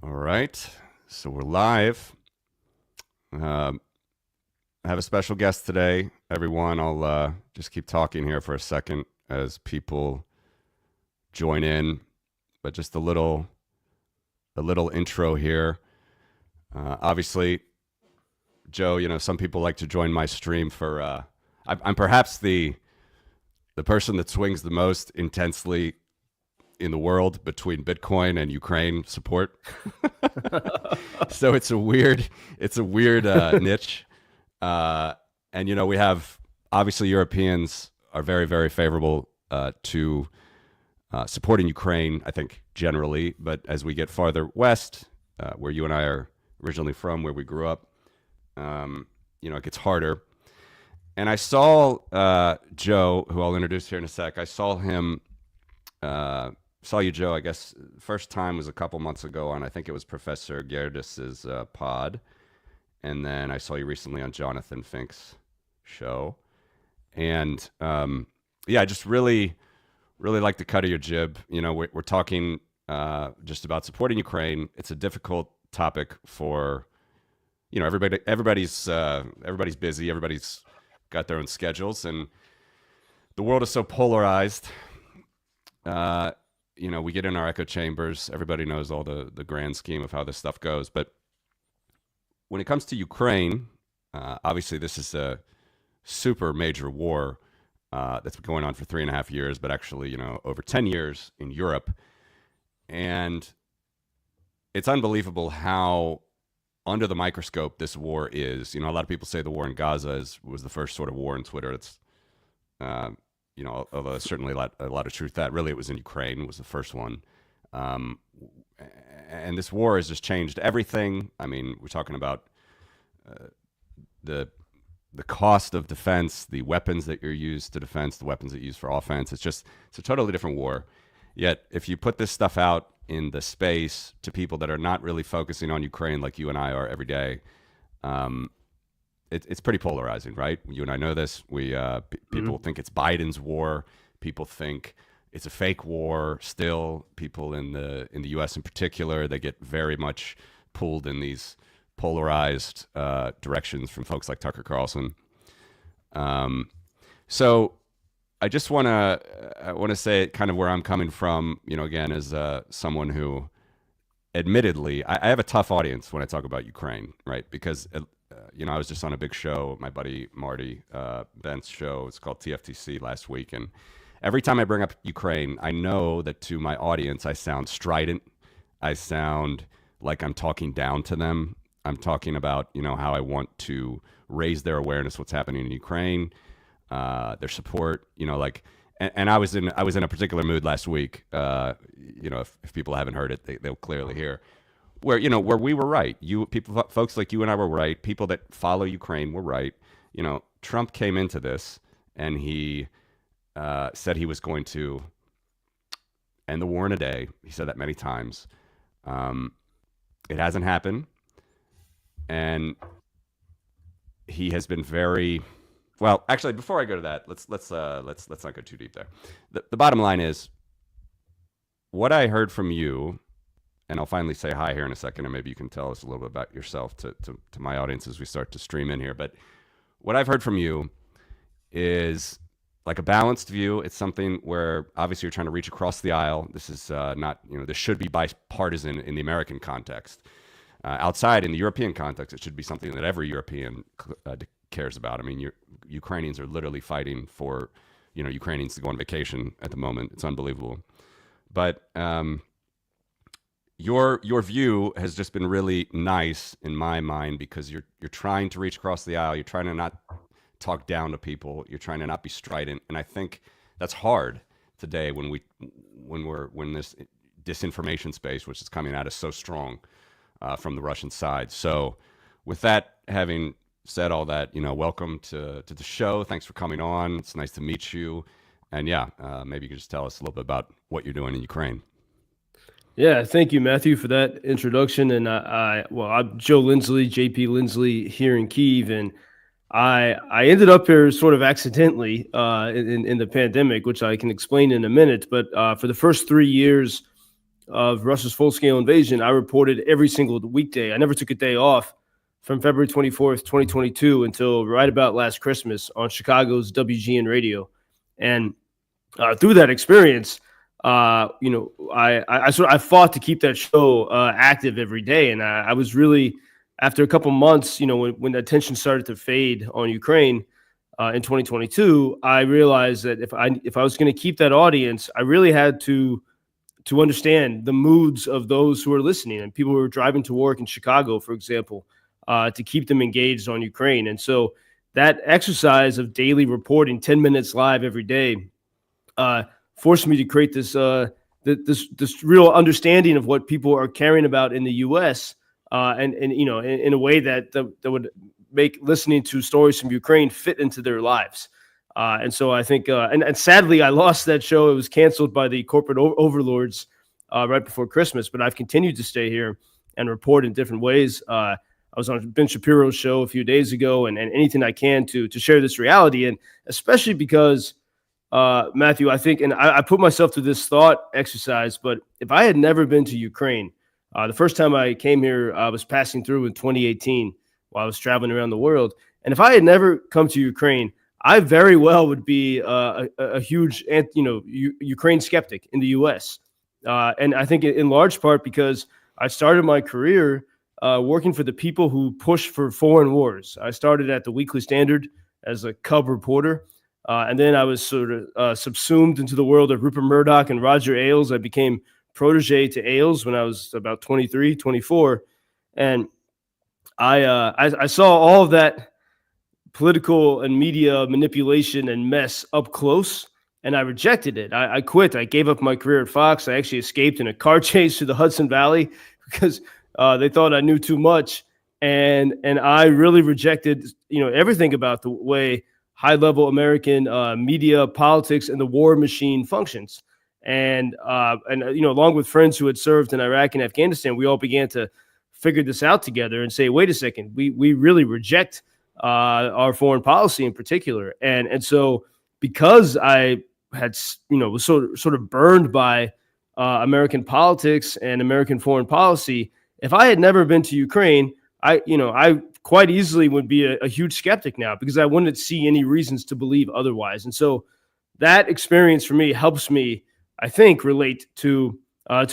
All right, so we're live. I have a special guest today, everyone. I'll just keep talking here for a second as people join in, but just a little intro here. Obviously, Joe, some people like to join my stream for. I'm perhaps the person that swings the most intensely in the world between Bitcoin and Ukraine support. So it's a weird niche. And we have, obviously, Europeans are very, very favorable to supporting Ukraine, I think, generally. But as we get farther west, where you and I are originally from, where we grew up, it gets harder. And I saw Joe, who I'll introduce here in a sec. I saw him. Saw you, Joe, I guess first time was a couple months ago on, I think it was Professor Gerdis's pod. And then I saw you recently on Jonathan Fink's show. And I just really like the cut of your jib. We're talking just about supporting Ukraine. It's a difficult topic for, everybody. Everybody's busy. Everybody's got their own schedules. And the world is so polarized. We get in our echo chambers. Everybody knows all the grand scheme of how this stuff goes. But when it comes to Ukraine, obviously this is a super major war that's been going on for 3.5 years, but actually, over 10 years in Europe. And it's unbelievable how under the microscope this war is. A lot of people say the war in Gaza was the first sort of war in Twitter. It's although there's certainly a lot of truth to that. Really, it was in Ukraine was the first one. And this war has just changed everything. I mean, we're talking about the cost of defense, the weapons that you're used to defense, the weapons that you use for offense. It's a totally different war. Yet, if you put this stuff out in the space to people that are not really focusing on Ukraine like you and I are every day, it's pretty polarizing, right? You and I know this. People think it's Biden's war. People think it's a fake war. Still, people in the U.S. in particular, they get very much pulled in these polarized directions from folks like Tucker Carlson. So I just want to say kind of where I'm coming from. Again, as someone who, admittedly, I have a tough audience when I talk about Ukraine, right? Because I was just on a big show, my buddy Marty Bent's show. It's called TFTC last week. And every time I bring up Ukraine, I know that to my audience, I sound strident. I sound like I'm talking down to them. I'm talking about, how I want to raise their awareness, what's happening in Ukraine, their support, and I was in a particular mood last week. If people haven't heard it, they'll clearly hear. Where we were right. Folks like you and I were right. People that follow Ukraine were right. Trump came into this and he said he was going to end the war in a day. He said that many times. It hasn't happened, and he has been very well. Actually, before I go to that, let's not go too deep there. The bottom line is what I heard from you. And I'll finally say hi here in a second, and maybe you can tell us a little bit about yourself to my audience as we start to stream in here. But what I've heard from you is like a balanced view. It's something where obviously you're trying to reach across the aisle. This is not, this should be bipartisan in the American context. Outside in the European context, it should be something that every European cares about. I mean, Ukrainians are literally fighting for, Ukrainians to go on vacation at the moment. It's unbelievable. But your view has just been really nice in my mind because you're trying to reach across the aisle. You're trying to not talk down to people. You're trying to not be strident, and I think that's hard today when this disinformation space, which is coming at us so strong from the Russian side. So, with that having said all that, welcome to the show. Thanks for coming on. It's nice to meet you, and maybe you could just tell us a little bit about what you're doing in Ukraine. Yeah, thank you, Matthew, for that introduction. And I'm Joe Lindsley, JP Lindsley here in Kyiv, and I ended up here sort of accidentally in the pandemic, which I can explain in a minute. But for the first 3 years, of Russia's full-scale invasion, I reported every single weekday. I never took a day off from February 24th, 2022 until right about last Christmas on Chicago's WGN radio. And through that experience, I fought to keep that show active every day. And I was really, after a couple months, when the attention started to fade on Ukraine in 2022, I realized that if I was going to keep that audience, I really had to understand the moods of those who are listening and people who are driving to work in Chicago, for example, to keep them engaged on Ukraine. And so that exercise of daily reporting, 10 minutes live every day, forced me to create this this real understanding of what people are caring about in the U.S. And in a way that would make listening to stories from Ukraine fit into their lives. And so I think, and sadly, I lost that show. It was canceled by the corporate overlords right before Christmas. But I've continued to stay here and report in different ways. I was on Ben Shapiro's show a few days ago, and anything I can to share this reality, and especially because Matthew, I think, and I put myself through this thought exercise, but if I had never been to Ukraine, the first time I came here, I was passing through in 2018 while I was traveling around the world. And if I had never come to Ukraine, I very well would be a huge, Ukraine skeptic in the U.S. And I think in large part because I started my career working for the people who push for foreign wars. I started at the Weekly Standard as a cub reporter. And then I was sort of subsumed into the world of Rupert Murdoch and Roger Ailes. I became protege to Ailes when I was about 23, 24. And I saw all of that political and media manipulation and mess up close, and I rejected it. I quit. I gave up my career at Fox. I actually escaped in a car chase through the Hudson Valley because they thought I knew too much. And I really rejected, everything about the way high-level American media, politics, and the war machine functions. And along with friends who had served in Iraq and Afghanistan, we all began to figure this out together and say, wait a second, we really reject our foreign policy in particular. And so because I had, was sort of burned by American politics and American foreign policy, if I had never been to Ukraine, I quite easily would be a huge skeptic now because I wouldn't see any reasons to believe otherwise. And so that experience for me helps me, I think, relate to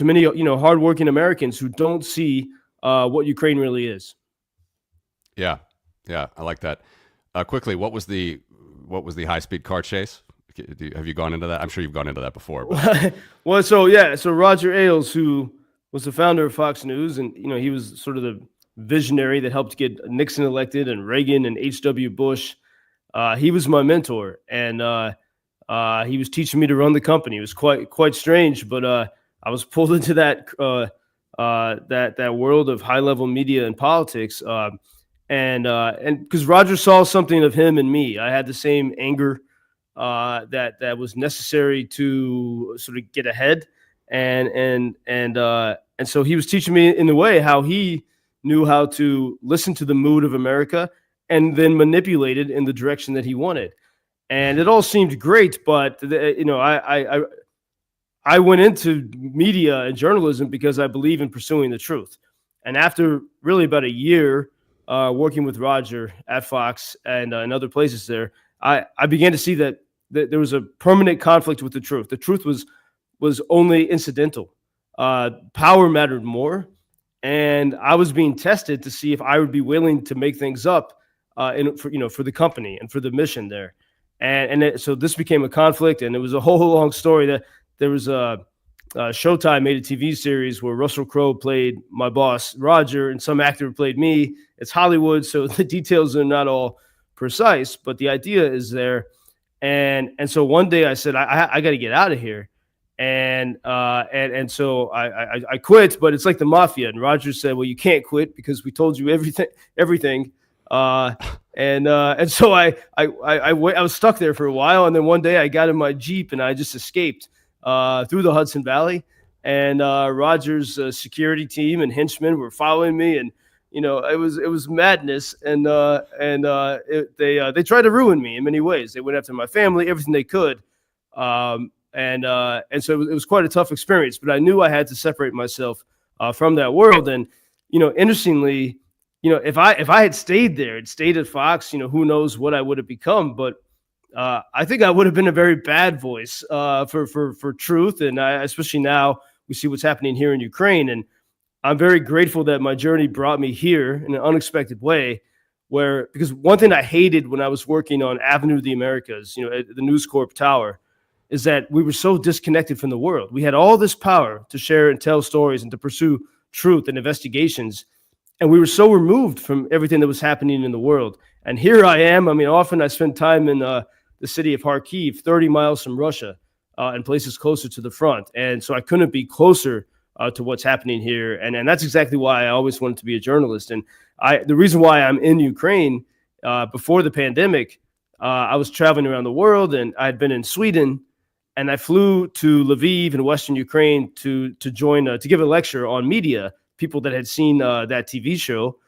many, hardworking Americans who don't see what Ukraine really is. Yeah, I like that. Quickly, what was the high-speed car chase? Have you gone into that? I'm sure you've gone into that before. But. Well, so Roger Ailes, who was the founder of Fox News, and he was sort of the visionary that helped get Nixon elected and Reagan and H.W. Bush. He was my mentor, and he was teaching me to run the company. It was quite strange, but I was pulled into that that world of high-level media and politics. And because Roger saw something of him in me, I had the same anger that was necessary to sort of get ahead, and so he was teaching me in the way how he knew how to listen to the mood of America and then manipulate it in the direction that he wanted, and it all seemed great. But I went into media and journalism because I believe in pursuing the truth, and after really about a year. Working with Roger at Fox and in other places there, I began to see that there was a permanent conflict with the truth. The truth was only incidental. Power mattered more, and I was being tested to see if I would be willing to make things up for the company and for the mission there. So this became a conflict, and it was a whole long story. That there was Showtime made a TV series where Russell Crowe played my boss, Roger, and some actor played me. It's Hollywood, so the details are not all precise, but the idea is there. And so one day I said, I got to get out of here. And so I quit, but it's like the mafia. And Roger said, well, you can't quit because we told you everything. And so I was stuck there for a while. And then one day I got in my Jeep and I just escaped through the Hudson Valley, and Roger's security team and henchmen were following me, and it was madness, and they tried to ruin me in many ways. They went after my family, everything they could, And so it was quite a tough experience. But I knew I had to separate myself from that world. And interestingly, if I had stayed there, and stayed at Fox, who knows what I would have become. But I think I would have been a very bad voice for truth, and especially now we see what's happening here in Ukraine. And I'm very grateful that my journey brought me here in an unexpected way. Because one thing I hated when I was working on Avenue of the Americas, at the News Corp Tower, is that we were so disconnected from the world. We had all this power to share and tell stories and to pursue truth and investigations, and we were so removed from everything that was happening in the world. And here I am. I mean, often I spend time in the city of Kharkiv, 30 miles from Russia, and places closer to the front. And so I couldn't be closer to what's happening here. And that's exactly why I always wanted to be a journalist. And the reason why I'm in Ukraine before the pandemic, I was traveling around the world, and I had been in Sweden, and I flew to Lviv in Western Ukraine to join to give a lecture on media. People that had seen that TV show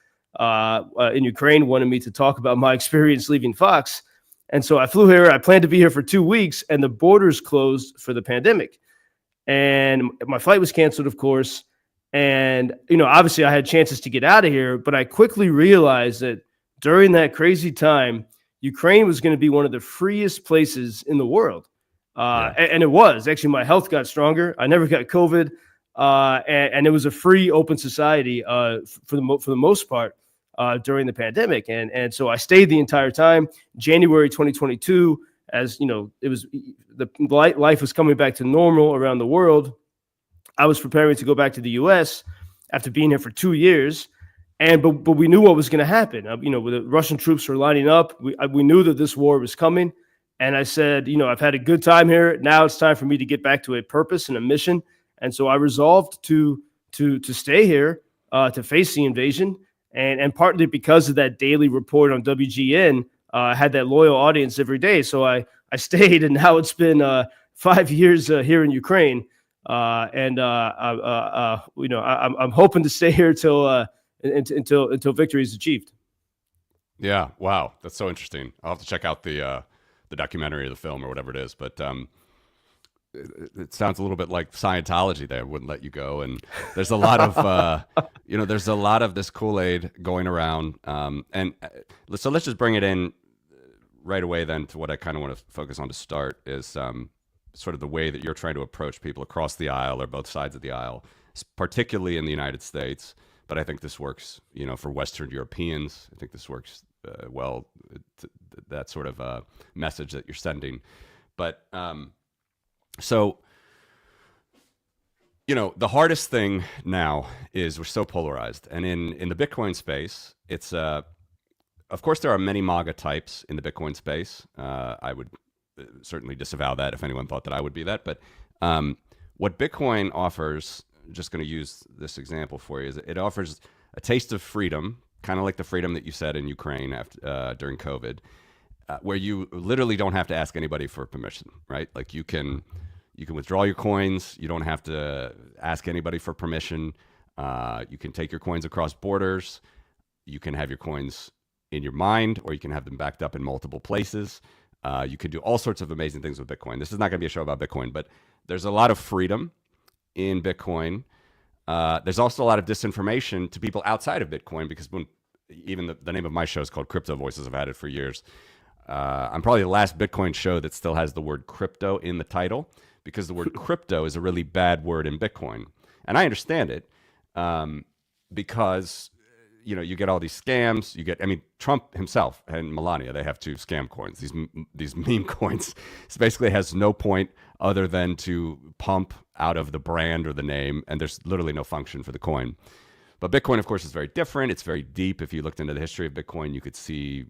in Ukraine wanted me to talk about my experience leaving Fox. And so I flew here. I planned to be here for 2 weeks, and the borders closed for the pandemic. And my flight was canceled, of course. And, obviously I had chances to get out of here, but I quickly realized that during that crazy time, Ukraine was going to be one of the freest places in the world. And it was. Actually, my health got stronger. I never got COVID. And it was a free, open society for the most part during the pandemic. And so I stayed the entire time. January 2022, as it was the life was coming back to normal around the world. I was preparing to go back to the U.S. after being here for 2 years, but we knew what was going to happen. When the Russian troops were lining up, we knew that this war was coming. And I said, I've had a good time here. Now it's time for me to get back to a purpose and a mission. And so I resolved to stay here to face the invasion, and partly because of that daily report on WGN. I had that loyal audience every day, so I stayed, and now it's been 5 years here in Ukraine. I'm hoping to stay here until victory is achieved. Yeah, wow, that's so interesting. I'll have to check out the documentary or the film or whatever it is, but it sounds a little bit like Scientology. There wouldn't let you go, and there's a lot of there's a lot of this Kool-Aid going around. And so let's just bring it in right away then to what I kind of want to focus on to start is sort of the way that you're trying to approach people across the aisle or both sides of the aisle, particularly in the United States. But I think this works, for Western Europeans. I think this works well, that sort of message that you're sending. But so, the hardest thing now is we're so polarized. And in the Bitcoin space, it's of course, there are many MAGA types in the Bitcoin space. I would certainly disavow that if anyone thought that I would be that. But what Bitcoin offers, just going to use this example for you, is it offers a taste of freedom, kind of like the freedom that you said in Ukraine during COVID, where you literally don't have to ask anybody for permission, right? Like you can withdraw your coins. You don't have to ask anybody for permission. You can take your coins across borders. You can have your coins in your mind, or you can have them backed up in multiple places. You can do all sorts of amazing things with Bitcoin. This is not going to be a show about Bitcoin, but there's a lot of freedom in Bitcoin. There's also a lot of disinformation to people outside of Bitcoin, because even the name of my show is called Crypto Voices. I've had it for years. I'm probably the last Bitcoin show that still has the word crypto in the title, because the word crypto is a really bad word in Bitcoin. And I understand it because you get all these scams. Trump himself and Melania, they have 2 scam coins. These meme coins. This basically has no point other than to pump out of the brand or the name, and there's literally no function for the coin. But Bitcoin, of course, is very different. It's very deep. If you looked into the history of Bitcoin, you could see,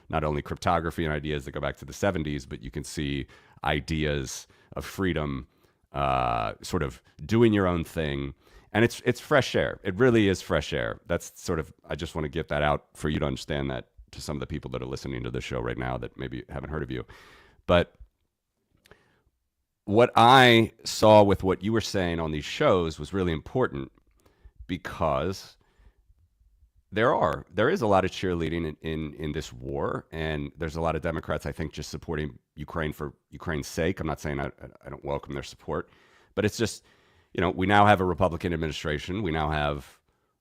not only cryptography and ideas that go back to the 70s, but you can see ideas of freedom, sort of doing your own thing. And it's fresh air. It really is fresh air. That's sort of, I just want to get that out for you to understand that to some of the people that are listening to this show right now that maybe haven't heard of you. But what I saw with what you were saying on these shows was really important, because There is a lot of cheerleading in this war, and there's a lot of Democrats, I think, just supporting Ukraine for Ukraine's sake. I'm not saying I don't welcome their support, but it's just, we now have a Republican administration. We now have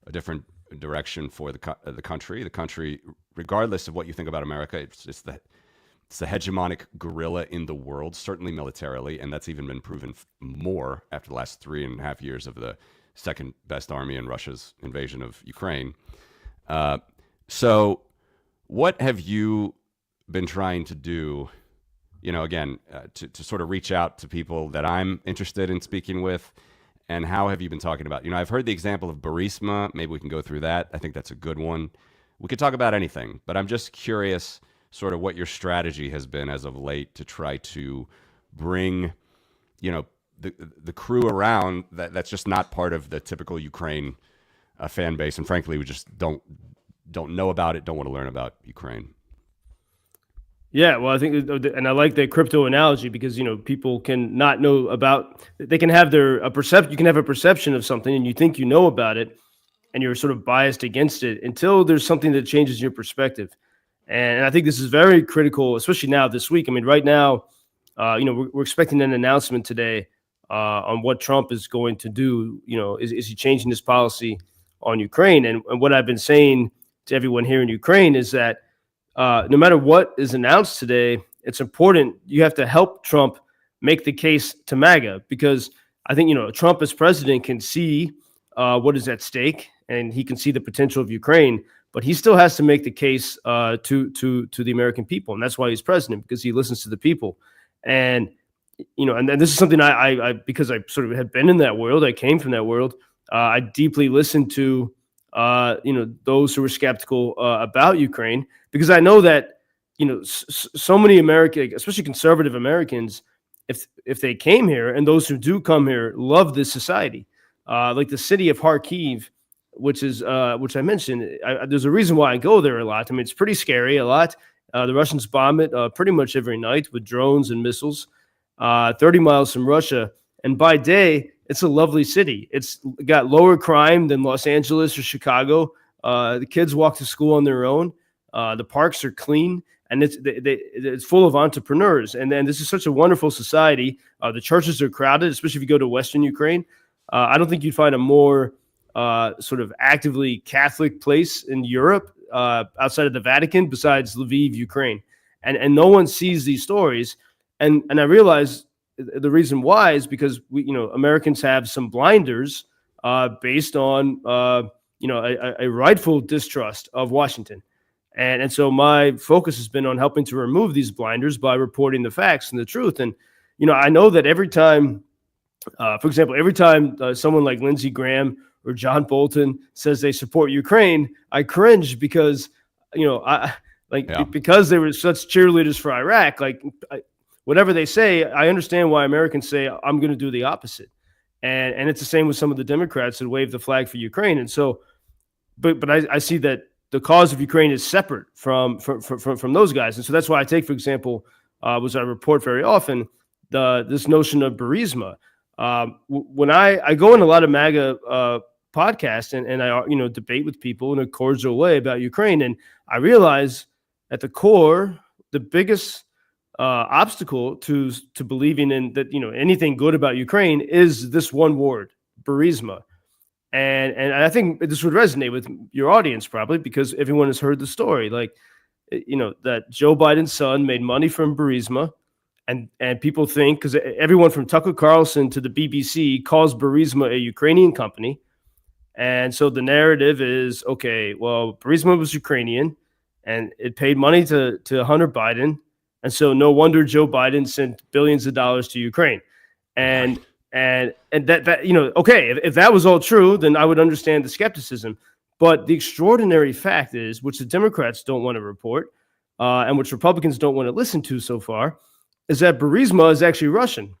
a different direction for the country. The country, regardless of what you think about America, it's the hegemonic gorilla in the world, certainly militarily, and that's even been proven more after the last 3.5 years of the second best army in Russia's invasion of Ukraine. So what have you been trying to do, again, to sort of reach out to people that I'm interested in speaking with? And how have you been talking about, I've heard the example of Burisma. Maybe we can go through that. I think that's a good one. We could talk about anything, but I'm just curious sort of what your strategy has been as of late to try to bring, the crew around that's just not part of the typical Ukraine fan base, and frankly, we just don't know about it, don't want to learn about Ukraine. Yeah, well, I think, and I like the crypto analogy because people can not know about. They can have a perception. You can have a perception of something, and you think you know about it, and you're sort of biased against it until there's something that changes your perspective. And I think this is very critical, especially now this week. I mean, right now, we're expecting an announcement today on what Trump is going to do. Is he changing his policy on Ukraine? And what I've been saying to everyone here in Ukraine is that no matter what is announced today, it's important. You have to help Trump make the case to MAGA, because I think, Trump as president can see what is at stake, and he can see the potential of Ukraine, but he still has to make the case to the American people. And that's why he's president, because he listens to the people. And, and this is something I because I sort of had been in that world, I came from that world. I deeply listened to, those who were skeptical about Ukraine, because I know that, so many American, especially conservative Americans, if they came here, and those who do come here, love this society. Like the city of Kharkiv, which I mentioned, there's a reason why I go there a lot. I mean, it's pretty scary a lot. The Russians bomb it pretty much every night with drones and missiles, 30 miles from Russia. And by day, it's a lovely city. It's got lower crime than Los Angeles or Chicago. The kids walk to school on their own. The parks are clean, and it's full of entrepreneurs. And then this is such a wonderful society. The churches are crowded, especially if you go to Western Ukraine. I don't think you'd find a more sort of actively Catholic place in Europe outside of the Vatican besides Lviv, Ukraine. And no one sees these stories. And I realize the reason why is because Americans have some blinders based on a rightful distrust of Washington. And so my focus has been on helping to remove these blinders by reporting the facts and the truth. And, I know that every time, for example, every time someone like Lindsey Graham or John Bolton says they support Ukraine, I cringe because, because they were such cheerleaders for Iraq, whatever they say, I understand why Americans say, I'm going to do the opposite. And it's the same with some of the Democrats that wave the flag for Ukraine. And so, but I see that the cause of Ukraine is separate from those guys. And so that's why I take, for example, was I report very often, this notion of Burisma. When I go in a lot of MAGA podcasts and I debate with people in a cordial way about Ukraine, and I realize at the core, the biggest obstacle to believing in that anything good about Ukraine is this one word, Burisma. And I think this would resonate with your audience probably because everyone has heard the story, that Joe Biden's son made money from Burisma. And people think, because everyone from Tucker Carlson to the BBC calls Burisma a Ukrainian company. And so the narrative is, okay, well, Burisma was Ukrainian and it paid money to Hunter Biden. And so no wonder Joe Biden sent billions of dollars to Ukraine. And that okay, if that was all true, then I would understand the skepticism. But the extraordinary fact is, which the Democrats don't want to report, and which Republicans don't want to listen to so far, is that Burisma is actually Russian.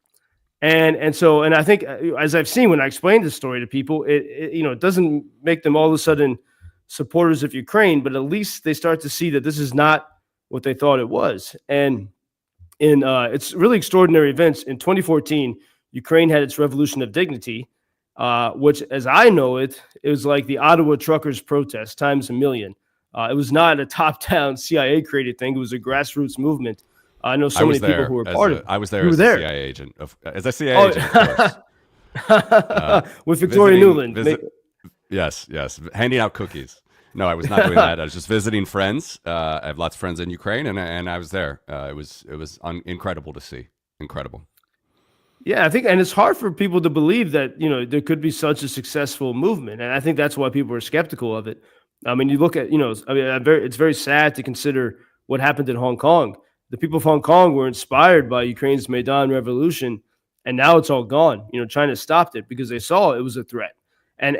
And I think, as I've seen when I explain this story to people, it doesn't make them all of a sudden supporters of Ukraine, but at least they start to see that this is not what they thought it was. And it's really extraordinary events. In 2014, Ukraine had its revolution of dignity. which, as I know it, it was like the Ottawa truckers protest times a million. It was not a top-down CIA created thing. It was a grassroots movement. I know so many people who were part of it. I was there You were as a there. CIA agent. As a CIA agent, of course. With Victoria Nuland. Yes, handing out cookies. No, I was not doing that. I was just visiting friends. I have lots of friends in Ukraine, and I was there. It was incredible to see. Incredible. Yeah, I think, and it's hard for people to believe that, there could be such a successful movement, and I think that's why people are skeptical of it. I mean, you look at, it's very sad to consider what happened in Hong Kong. The people of Hong Kong were inspired by Ukraine's Maidan revolution, and now it's all gone. China stopped it because they saw it was a threat, and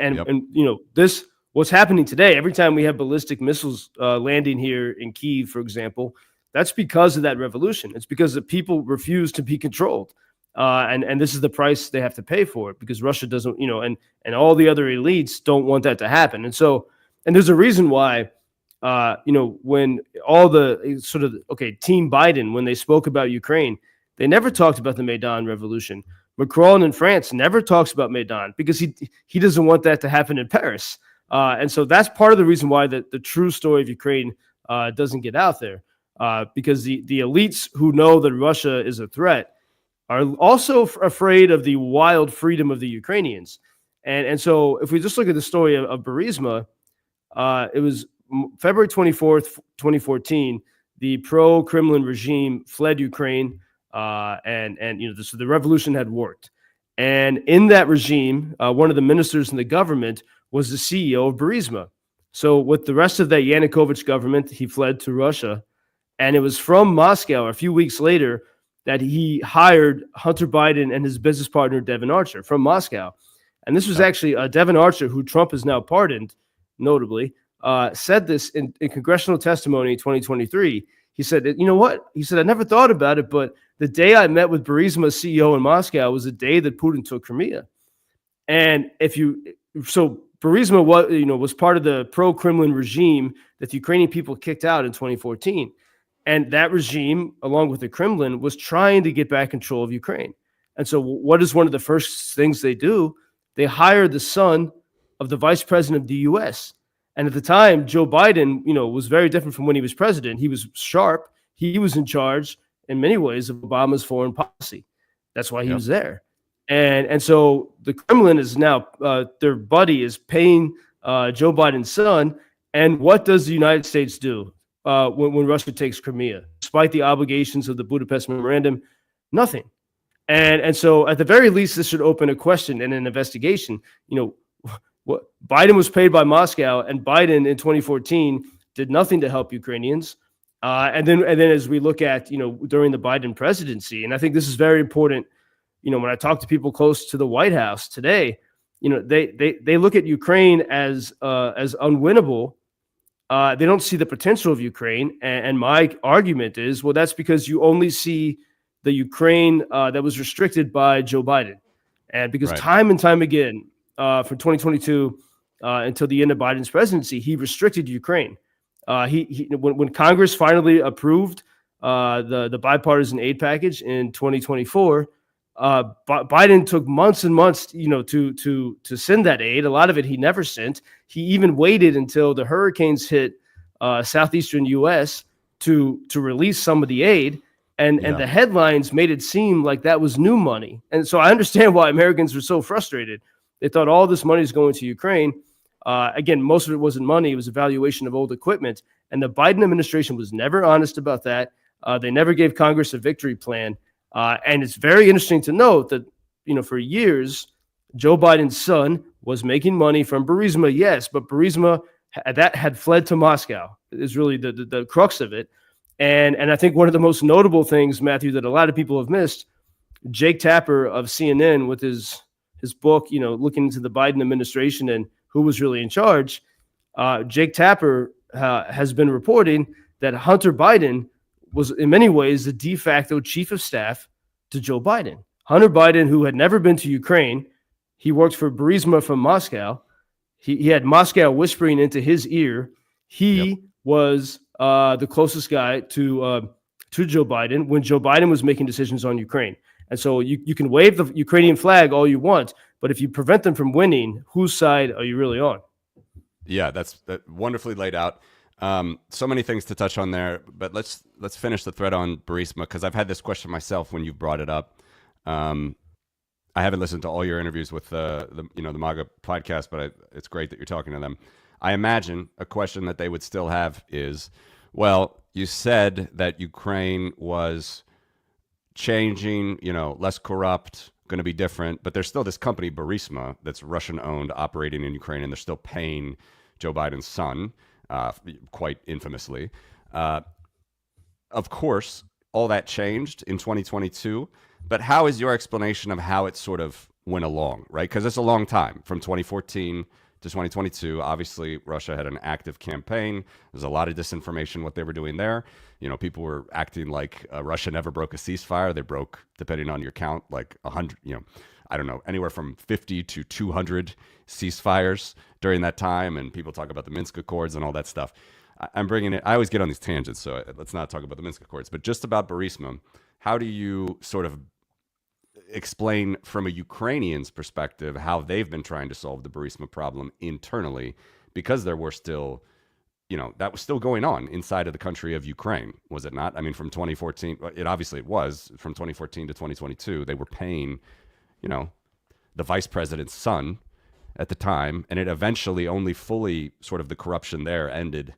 this. What's happening today, every time we have ballistic missiles landing here in Kyiv, for example, that's because of that revolution. It's because the people refuse to be controlled. And this is the price they have to pay for it, because Russia doesn't, and all the other elites don't want that to happen. And so, and there's a reason why, when all the Team Biden, when they spoke about Ukraine, they never talked about the Maidan revolution. Macron in France never talks about Maidan because he doesn't want that to happen in Paris. And so that's part of the reason why the true story of Ukraine doesn't get out there, because the elites who know that Russia is a threat are also afraid of the wild freedom of the Ukrainians. And so if we just look at the story of Burisma, it was February 24th, 2014, the pro-Kremlin regime fled Ukraine, so the revolution had worked. And in that regime, one of the ministers in the government was the CEO of Burisma. So with the rest of that Yanukovych government, he fled to Russia. And it was from Moscow a few weeks later that he hired Hunter Biden and his business partner, Devon Archer, from Moscow. And this was actually Devon Archer, who Trump has now pardoned, notably, said this in congressional testimony in 2023. He said, you know what? He said, I never thought about it, but the day I met with Burisma's CEO in Moscow was the day that Putin took Crimea. And Burisma was part of the pro-Kremlin regime that the Ukrainian people kicked out in 2014. And that regime, along with the Kremlin, was trying to get back control of Ukraine. And so what is one of the first things they do? They hire the son of the vice president of the U.S. And at the time, Joe Biden, was very different from when he was president. He was sharp. He was in charge in many ways of Obama's foreign policy. That's why he was there. And so the Kremlin is now, their buddy is paying Joe Biden's son. And what does the United States do when Russia takes Crimea? Despite the obligations of the Budapest Memorandum, nothing. And so at the very least, this should open a question and an investigation. What Biden was paid by Moscow, and Biden in 2014 did nothing to help Ukrainians. And then as we look at, during the Biden presidency, and I think this is very important, when I talk to people close to the White House today, they look at Ukraine as unwinnable. They don't see the potential of Ukraine. And my argument is, well, that's because you only see the Ukraine that was restricted by Joe Biden. And because time and time again, from 2022 until the end of Biden's presidency, he restricted Ukraine. When Congress finally approved the bipartisan aid package in 2024, Biden took months and months, to send that aid. A lot of it he never sent. He even waited until the hurricanes hit southeastern U.S. to release some of the aid. And the headlines made it seem like that was new money. And so I understand why Americans were so frustrated. They thought all this money is going to Ukraine. Again, most of it wasn't money. It was a valuation of old equipment. And the Biden administration was never honest about that. They never gave Congress a victory plan. And it's very interesting to note that, for years, Joe Biden's son was making money from Burisma, yes, but Burisma that had fled to Moscow is really the crux of it. And I think one of the most notable things, Matthew, that a lot of people have missed, Jake Tapper of CNN with his book, looking into the Biden administration and who was really in charge, Jake Tapper has been reporting that Hunter Biden was in many ways the de facto chief of staff to Joe Biden. Hunter Biden, who had never been to Ukraine, he worked for Burisma from Moscow. He had Moscow whispering into his ear. He was the closest guy to Joe Biden when Joe Biden was making decisions on Ukraine. And so you can wave the Ukrainian flag all you want, But if you prevent them from winning, whose side are you really on? Yeah, that's wonderfully laid out. So many things to touch on there, but let's finish the thread on Burisma, because I've had this question myself when you brought it up. I haven't listened to all your interviews with the MAGA podcast, but it's great that you're talking to them. I imagine a question that they would still have is, well, you said that Ukraine was changing, less corrupt, going to be different, but there's still this company Burisma that's Russian owned, operating in Ukraine, and they're still paying Joe Biden's son, quite infamously. Of course, all that changed in 2022. But how is your explanation of how it sort of went along, right? Because it's a long time from 2014 to 2022. Obviously, Russia had an active campaign. There's a lot of disinformation what they were doing there. People were acting like Russia never broke a ceasefire. They broke, depending on your count, like 100, I don't know, anywhere from 50 to 200 ceasefires during that time. And people talk about the Minsk Accords and all that stuff. I'm bringing it, I always get on these tangents, so let's not talk about the Minsk Accords, but just about Burisma. How do you sort of explain from a Ukrainian's perspective how they've been trying to solve the Burisma problem internally, because there were still, that was still going on inside of the country of Ukraine, was it not? I mean, from 2014, it was from 2014 to 2022, they were paying, the vice president's son at the time, and it eventually only fully sort of the corruption there ended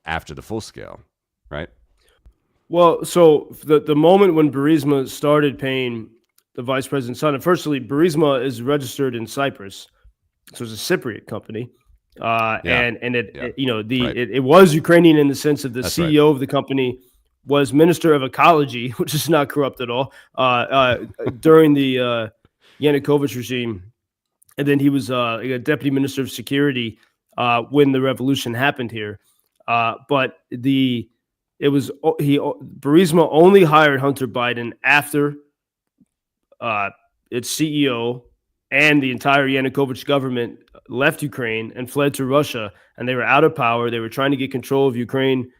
after the full scale, right? Well, so the moment when Burisma started paying the vice president's son, and firstly, Burisma is registered in Cyprus, so it's a Cypriot company, and it was Ukrainian in the sense that the That's CEO right. of the company was Minister of Ecology, which is not corrupt at all, during the Yanukovych regime, and then he was a deputy minister of security when the revolution happened here. But Burisma only hired Hunter Biden after its CEO and the entire Yanukovych government left Ukraine and fled to Russia, and they were out of power. They were trying to get control of Ukraine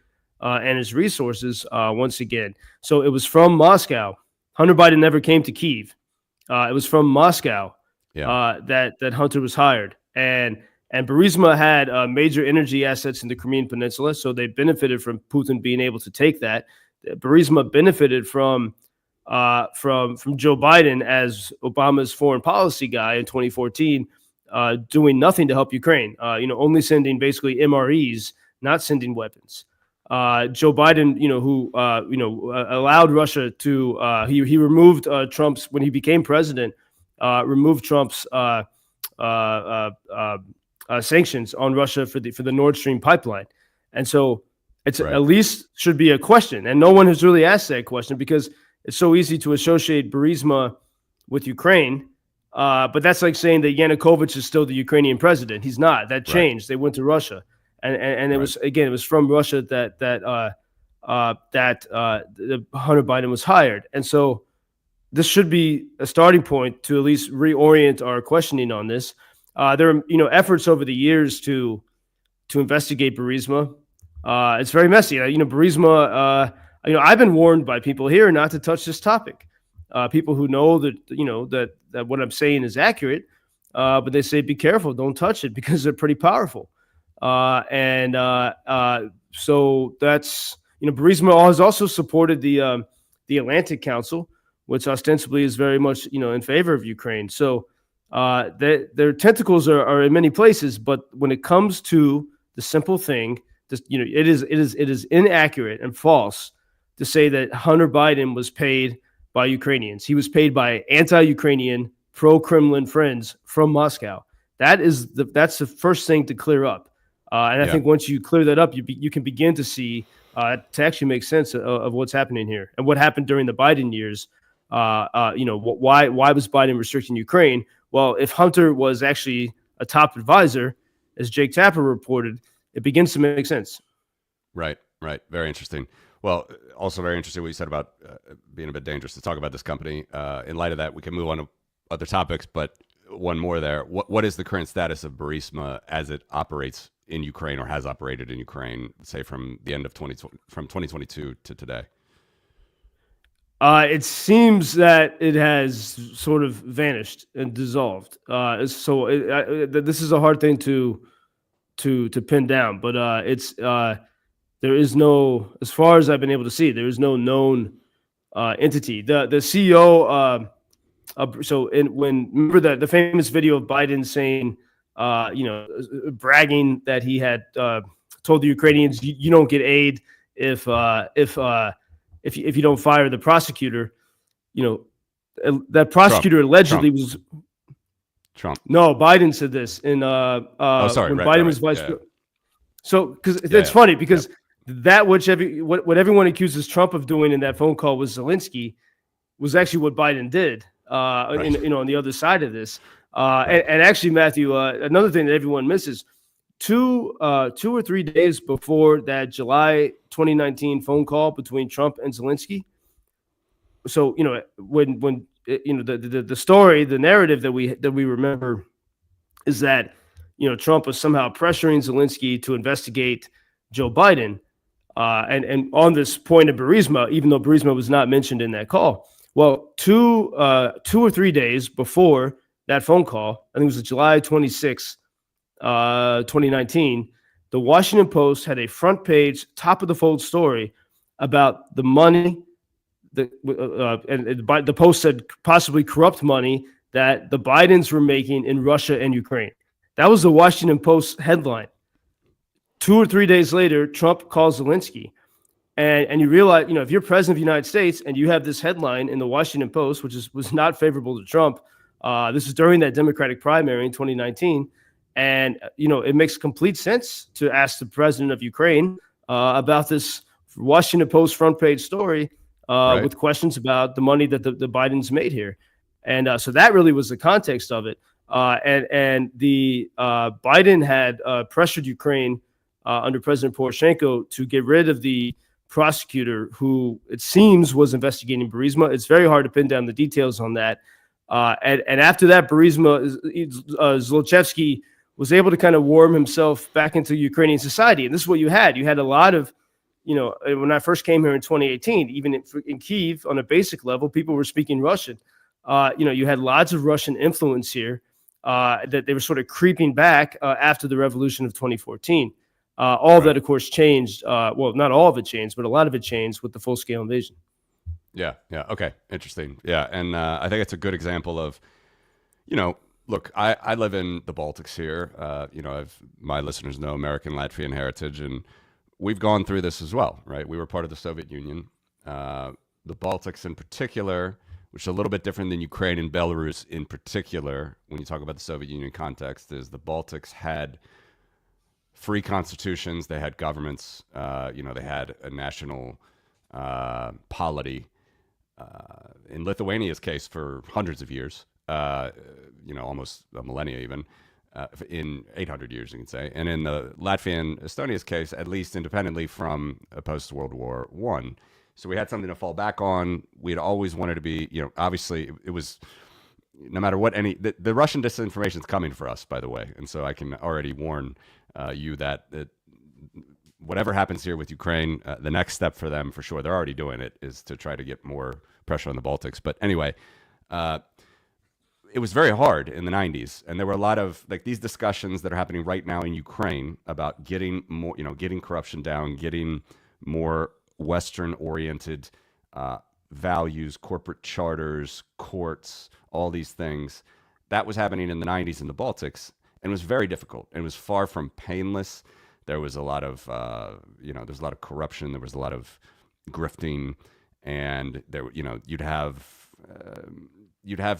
and its resources once again. So it was from Moscow. Hunter Biden never came to Kyiv. It was from Moscow that Hunter was hired, and Burisma had major energy assets in the Crimean Peninsula, so they benefited from Putin being able to take that. Burisma benefited from Joe Biden as Obama's foreign policy guy in 2014, doing nothing to help Ukraine. Only sending basically MREs, not sending weapons. Joe Biden, who allowed Russia to he removed Trump's, when he became president, removed Trump's sanctions on Russia for the Nord Stream pipeline. And so it's Right. at least should be a question. And no one has really asked that question because it's so easy to associate Burisma with Ukraine. But that's like saying that Yanukovych is still the Ukrainian president. He's not. That changed. They went to Russia. And it was, again, it was from Russia that Hunter Biden was hired. And so this should be a starting point to at least reorient our questioning on this. There are, efforts over the years to investigate Burisma. It's very messy. Burisma. I've been warned by people here not to touch this topic. People who know that that what I'm saying is accurate, but they say be careful, don't touch it because they're pretty powerful. So that's Burisma has also supported the Atlantic Council, which ostensibly is very much in favor of Ukraine. So their tentacles are in many places, but when it comes to the simple thing, it is inaccurate and false to say that Hunter Biden was paid by Ukrainians. He was paid by anti-Ukrainian, pro-Kremlin friends from Moscow. That's the first thing to clear up. And I think once you clear that up, you can begin to see to actually make sense of what's happening here and what happened during the Biden years. Why was Biden restricting Ukraine? Well, if Hunter was actually a top advisor, as Jake Tapper reported, it begins to make sense. Right. Very interesting. Well, also very interesting what you said about being a bit dangerous to talk about this company. In light of that, we can move on to other topics, but one more there. What is the current status of Burisma as it operates in Ukraine or has operated in Ukraine, say from the end of 2022 to today? It seems that it has sort of vanished and dissolved. This is a hard thing to pin down, but there is no, as far as I've been able to see, there is no known entity. The CEO. When remember the famous video of Biden saying, bragging that he had told the Ukrainians, you don't get aid if you don't fire the prosecutor. That prosecutor allegedly was Trump. No, Biden said this in sorry, when right, Biden right, was vice. yeah. So because it's funny because that what everyone accuses Trump of doing in that phone call with Zelensky was actually what Biden did. Right. On the other side of this, and actually, Matthew, another thing that everyone misses: 2 or 3 days before that July 2019 phone call between Trump and Zelensky. So when the story, the narrative that we remember is that Trump was somehow pressuring Zelensky to investigate Joe Biden, and on this point of Burisma, even though Burisma was not mentioned in that call. Well, 2 or 3 days before that phone call, I think it was July 26th, 2019, the Washington Post had a front page, top of the fold story about the money and the Post said possibly corrupt money that the Bidens were making in Russia and Ukraine. That was the Washington Post headline. 2 or 3 days later, Trump calls Zelensky. And you realize, if you're president of the United States and you have this headline in the Washington Post, which was not favorable to Trump, this is during that Democratic primary in 2019. And, it makes complete sense to ask the president of Ukraine about this Washington Post front page story Right. with questions about the money that the Bidens made here. And so that really was the context of it. And the Biden had pressured Ukraine under President Poroshenko to get rid of the prosecutor who it seems was investigating Burisma. It's very hard to pin down the details on that. And after that, Burisma, Zlochevsky was able to kind of warm himself back into Ukrainian society. And this is what you had. You had a lot of, when I first came here in 2018, even in Kyiv on a basic level, people were speaking Russian. You had lots of Russian influence here that they were sort of creeping back after the revolution of 2014. All of that, of course, changed. Well, not all of it changed, but a lot of it changed with the full-scale invasion. Yeah. Okay. Interesting. Yeah. And I think it's a good example of, look, I live in the Baltics here. My listeners know American Latvian heritage, and we've gone through this as well, right? We were part of the Soviet Union. The Baltics in particular, which is a little bit different than Ukraine and Belarus in particular, when you talk about the Soviet Union context, is the Baltics had free constitutions. They had governments. They had a national polity. In Lithuania's case, for hundreds of years, almost a millennia even, in 800 years, you can say. And in the Latvian Estonia's case, at least independently from post-World War I. So we had something to fall back on. We'd always wanted to be, obviously it was, no matter what, the Russian disinformation is coming for us, by the way. And so I can already warn you that whatever happens here with Ukraine, the next step for them, for sure, they're already doing it, is to try to get more pressure on the Baltics. But anyway, it was very hard in the 90s. And there were a lot of these discussions that are happening right now in Ukraine about getting more, getting corruption down, getting more Western-oriented values, corporate charters, courts, all these things. That was happening in the 90s in the Baltics, and it was very difficult. It was far from painless. There was a lot of, there's a lot of corruption. There was a lot of grifting, and there, you'd have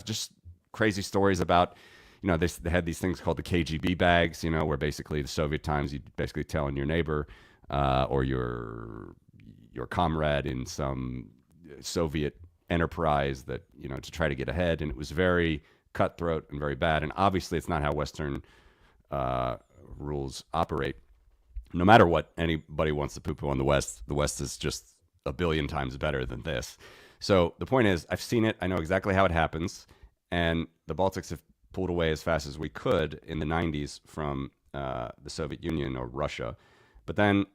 just crazy stories about, they had these things called the KGB bags, where basically the Soviet times, you'd basically tell on your neighbor or your comrade in some Soviet enterprise that, to try to get ahead. And it was very cutthroat and very bad. And obviously it's not how Western rules operate. No matter what anybody wants to poo-poo on the West is just a billion times better than this. So the point is, I've seen it. I know exactly how it happens. And the Baltics have pulled away as fast as we could in the 90s from the Soviet Union or Russia. But then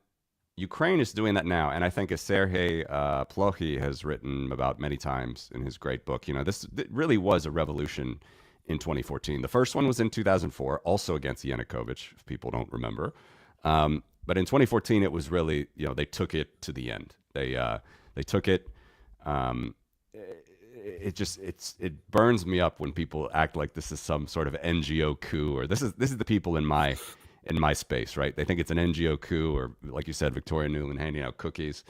Ukraine is doing that now, and I think as Sergei Plokhy has written about many times in his great book, this it really was a revolution in 2014. The first one was in 2004, also against Yanukovych, if people don't remember. But in 2014, it was really, they took it to the end. They took it. It burns me up when people act like this is some sort of NGO coup, or this is the people in my space, right? They think it's an NGO coup, or like you said, Victoria Nuland handing out cookies.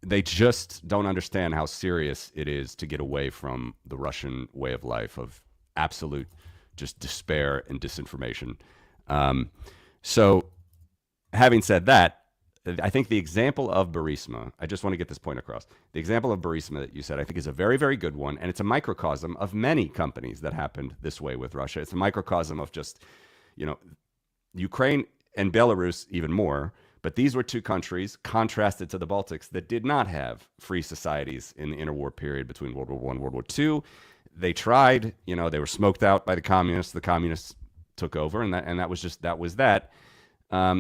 They just don't understand how serious it is to get away from the Russian way of life of absolute just despair and disinformation. So having said that, I think the example of Burisma, I just want to get this point across. The example of Burisma that you said, I think is a very, very good one. And it's a microcosm of many companies that happened this way with Russia. It's a microcosm of just, Ukraine and Belarus even more. But these were two countries contrasted to the Baltics that did not have free societies in the interwar period between World War I and World War II. They tried, they were smoked out by the communists. The communists took over, and that was that.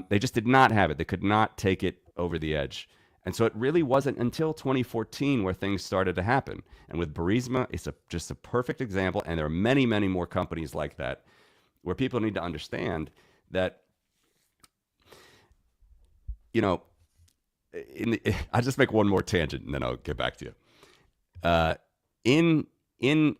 They just did not have it. They could not take it over the edge. And so it really wasn't until 2014 where things started to happen. And with Burisma, it's just a perfect example. And there are many, many more companies like that where people need to understand that, I'll just make one more tangent and then I'll get back to you. In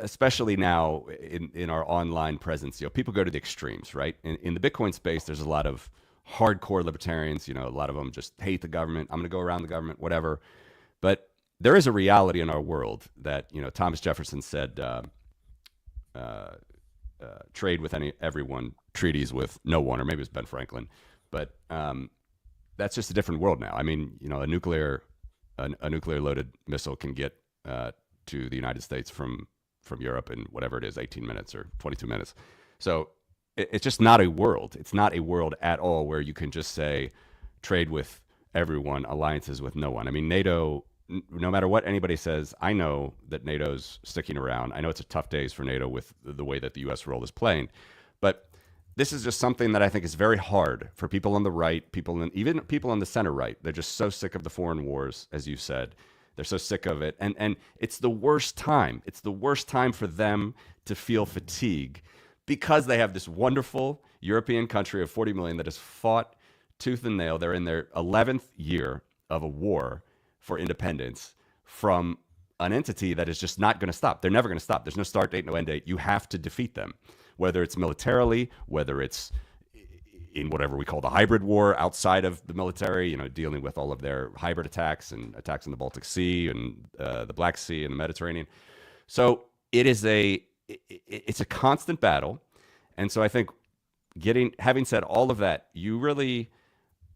especially now in our online presence, people go to the extremes, right? In the Bitcoin space, there's a lot of hardcore libertarians. A lot of them just hate the government. I'm going to go around the government, whatever. But there is a reality in our world that, Thomas Jefferson said, trade with everyone, treaties with no one, or maybe it was Ben Franklin. But that's just a different world now. I mean, a nuclear loaded missile can get to the United States from Europe in whatever it is, 18 minutes or 22 minutes. So it's just not a world. It's not a world at all where you can just say trade with everyone, alliances with no one. I mean, NATO, no matter what anybody says, I know that NATO's sticking around. I know it's a tough days for NATO with the way that the U.S. role is playing. But this is just something that I think is very hard for people on the right, even people on the center right. They're just so sick of the foreign wars, as you said. They're so sick of it. And it's the worst time. It's the worst time for them to feel fatigue because they have this wonderful European country of 40 million that has fought tooth and nail. They're in their 11th year of a war for independence from an entity that is just not going to stop. They're never going to stop. There's no start date, no end date. You have to defeat them, whether it's militarily, whether it's in whatever we call the hybrid war outside of the military, dealing with all of their hybrid attacks and attacks in the Baltic Sea and the Black Sea and the Mediterranean. So it's a constant battle. And so I think having said all of that, you really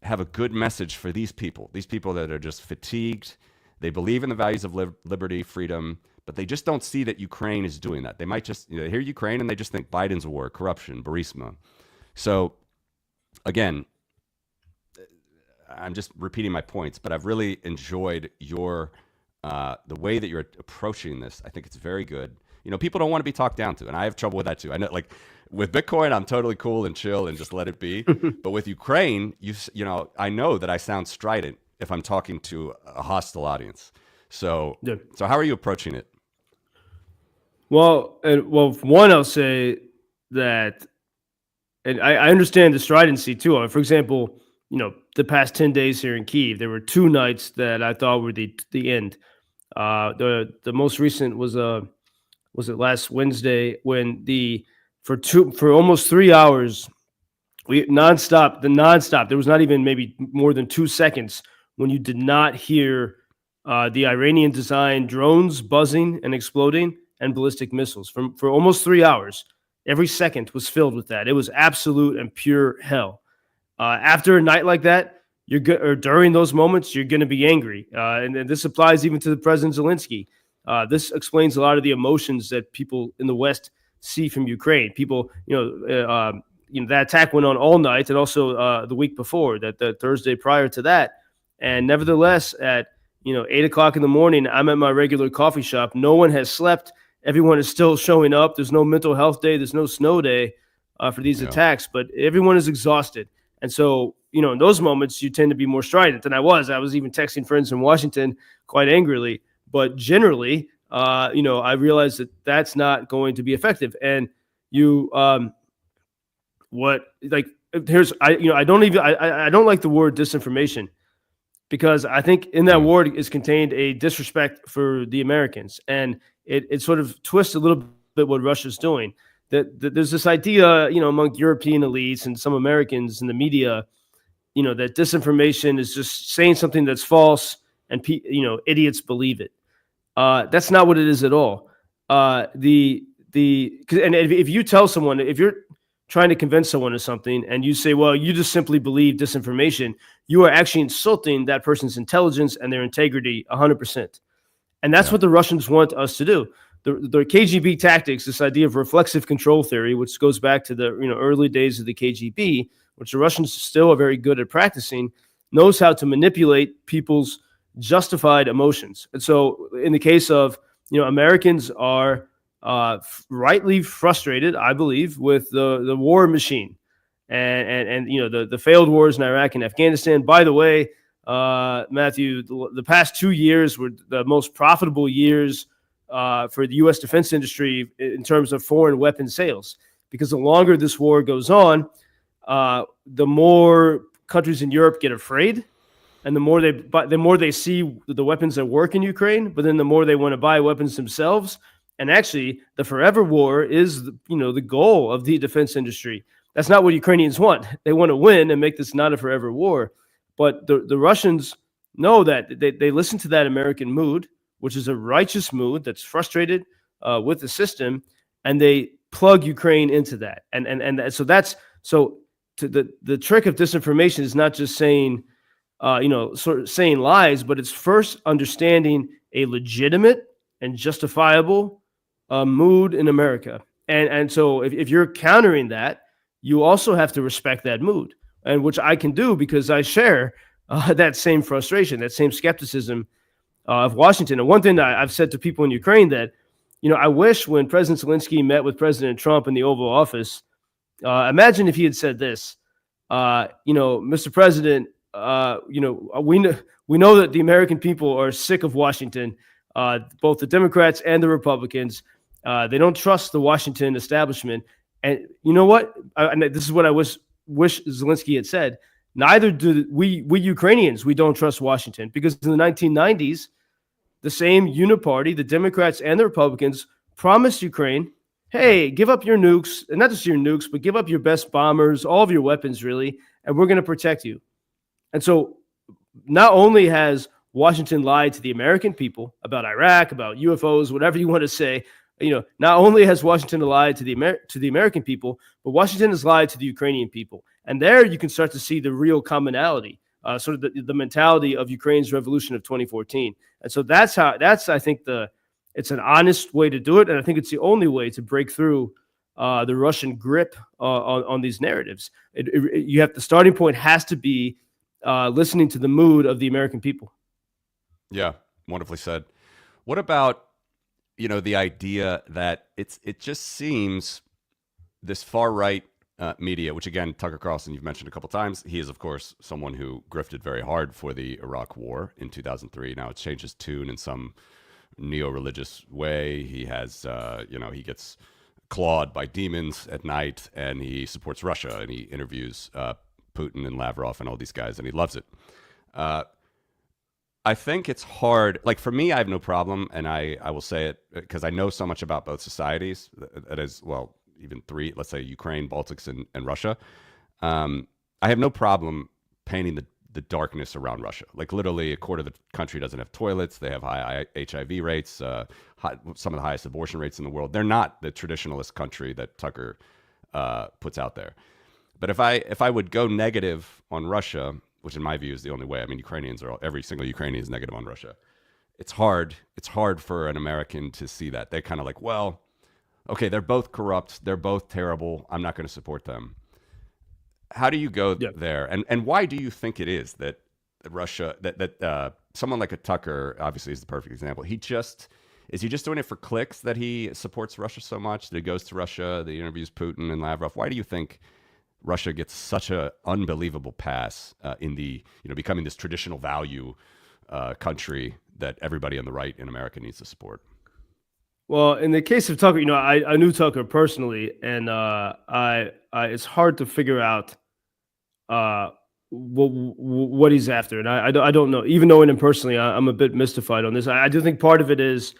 have a good message for these people that are just fatigued. They believe in the values of liberty, freedom, but they just don't see that Ukraine is doing that. They might just hear Ukraine and they just think Biden's war, corruption, Burisma. So again, I'm just repeating my points, but I've really enjoyed the way that you're approaching this. I think it's very good. People don't want to be talked down to, and I have trouble with that too. I know, like with Bitcoin, I'm totally cool and chill and just let it be. But with Ukraine, I know that I sound strident if I'm talking to a hostile audience. So, Yeah. So how are you approaching it? Well, one, I'll say that, and I understand the stridency too. For example, the past 10 days here in Kyiv, there were two nights that I thought were the end. The most recent was it last Wednesday when for almost 3 hours we nonstop. There was not even maybe more than 2 seconds when you did not hear the Iranian designed drones buzzing and exploding and ballistic missiles for almost 3 hours. Every second was filled with that. It was absolute and pure hell. After a night like that, or during those moments, you're going to be angry. And this applies even to the President Zelensky. This explains a lot of the emotions that people in the West see from Ukraine. People, that attack went on all night, and also the week before, the Thursday prior to that. And nevertheless, at 8 o'clock in the morning, I'm at my regular coffee shop. No one has slept. Everyone is still showing up. There's no mental health day. There's no snow day for these attacks, but everyone is exhausted. And so in those moments, you tend to be more strident than I was. I was even texting friends in Washington quite angrily. But generally, I realized that that's not going to be effective. And you, what like here's I don't even I don't like the word disinformation, because I think in that word is contained a disrespect for the Americans, and it sort of twists a little bit what Russia's doing. That there's this idea, among European elites and some Americans in the media, that disinformation is just saying something that's false, and idiots believe it. That's not what it is at all. And if you tell someone, if you're trying to convince someone of something and you say, well, you just simply believe disinformation, you are actually insulting that person's intelligence and their integrity 100%. And that's what the Russians want us to do. The KGB tactics, this idea of reflexive control theory, which goes back to the early days of the KGB, which the Russians still are very good at practicing, knows how to manipulate people's justified emotions. And so in the case of, Americans are rightly frustrated, I believe, with the war machine and the failed wars in Iraq and Afghanistan. By the way, Matthew, the past 2 years were the most profitable years for the U.S. defense industry in terms of foreign weapons sales, because the longer this war goes on, the more countries in Europe get afraid, and the more they see the weapons that work in Ukraine, but then the more they want to buy weapons themselves. And actually, the forever war is the goal of the defense industry. That's not what Ukrainians want. They want to win and make this not a forever war. But the Russians know that they listen to that American mood, which is a righteous mood that's frustrated with the system, and they plug Ukraine into that. And so the trick of disinformation is not just saying, sort of saying lies, but it's first understanding a legitimate and justifiable mood in America. And so if you're countering that, you also have to respect that mood, and which I can do because I share that same frustration, that same skepticism of Washington. And one thing that I've said to people in Ukraine that, I wish when President Zelensky met with President Trump in the Oval Office, imagine if he had said this, Mr. President, we know that the American people are sick of Washington, both the Democrats and the Republicans. They don't trust the Washington establishment. And you know what? And this is what I wish Zelensky had said. Neither do we Ukrainians. We don't trust Washington, because in the 1990s, the same uniparty, the Democrats and the Republicans, promised Ukraine, hey, give up your nukes, and not just your nukes, but give up your best bombers, all of your weapons, really, and we're going to protect you. And so not only has Washington lied to the American people about Iraq, about UFOs, whatever you want to say, not only has Washington lied to the American people, but Washington has lied to the Ukrainian people. And there you can start to see the real commonality, sort of the mentality of Ukraine's revolution of 2014. And so that's I think it's an honest way to do it. And I think it's the only way to break through the Russian grip on these narratives. The starting point has to be listening to the mood of the American people. Yeah, wonderfully said. What about, the idea that it just seems this far right media, which again, Tucker Carlson, you've mentioned a couple times. He is, of course, someone who grifted very hard for the Iraq War in 2003. Now it's changed his tune in some neo-religious way. He has, he gets clawed by demons at night, and he supports Russia, and he interviews Putin and Lavrov and all these guys, and he loves it. I think it's hard. Like, for me, I have no problem, and I will say it because I know so much about both societies. That is, well, even three, let's say Ukraine, Baltics, and Russia. I have no problem painting the darkness around Russia. Like, literally, a quarter of the country doesn't have toilets. They have high HIV rates, some of the highest abortion rates in the world. They're not the traditionalist country that Tucker puts out there. But if I would go negative on Russia, which in my view is the only way. I mean, every single Ukrainian is negative on Russia. It's hard for an American to see that. They're kind of like, well, okay, they're both corrupt. They're both terrible. I'm not going to support them. How do you go there? And why do you think it is that Russia, that someone like a Tucker obviously is the perfect example. Is he just doing it for clicks that he supports Russia so much that he goes to Russia, that he interviews Putin and Lavrov? Why do you think Russia gets such an unbelievable pass in the becoming this traditional value country that everybody on the right in America needs to support. Well, in the case of Tucker, I knew Tucker personally, and it's hard to figure out what he's after, and I don't know. Even knowing him personally, I'm a bit mystified on this. I do think part of it is,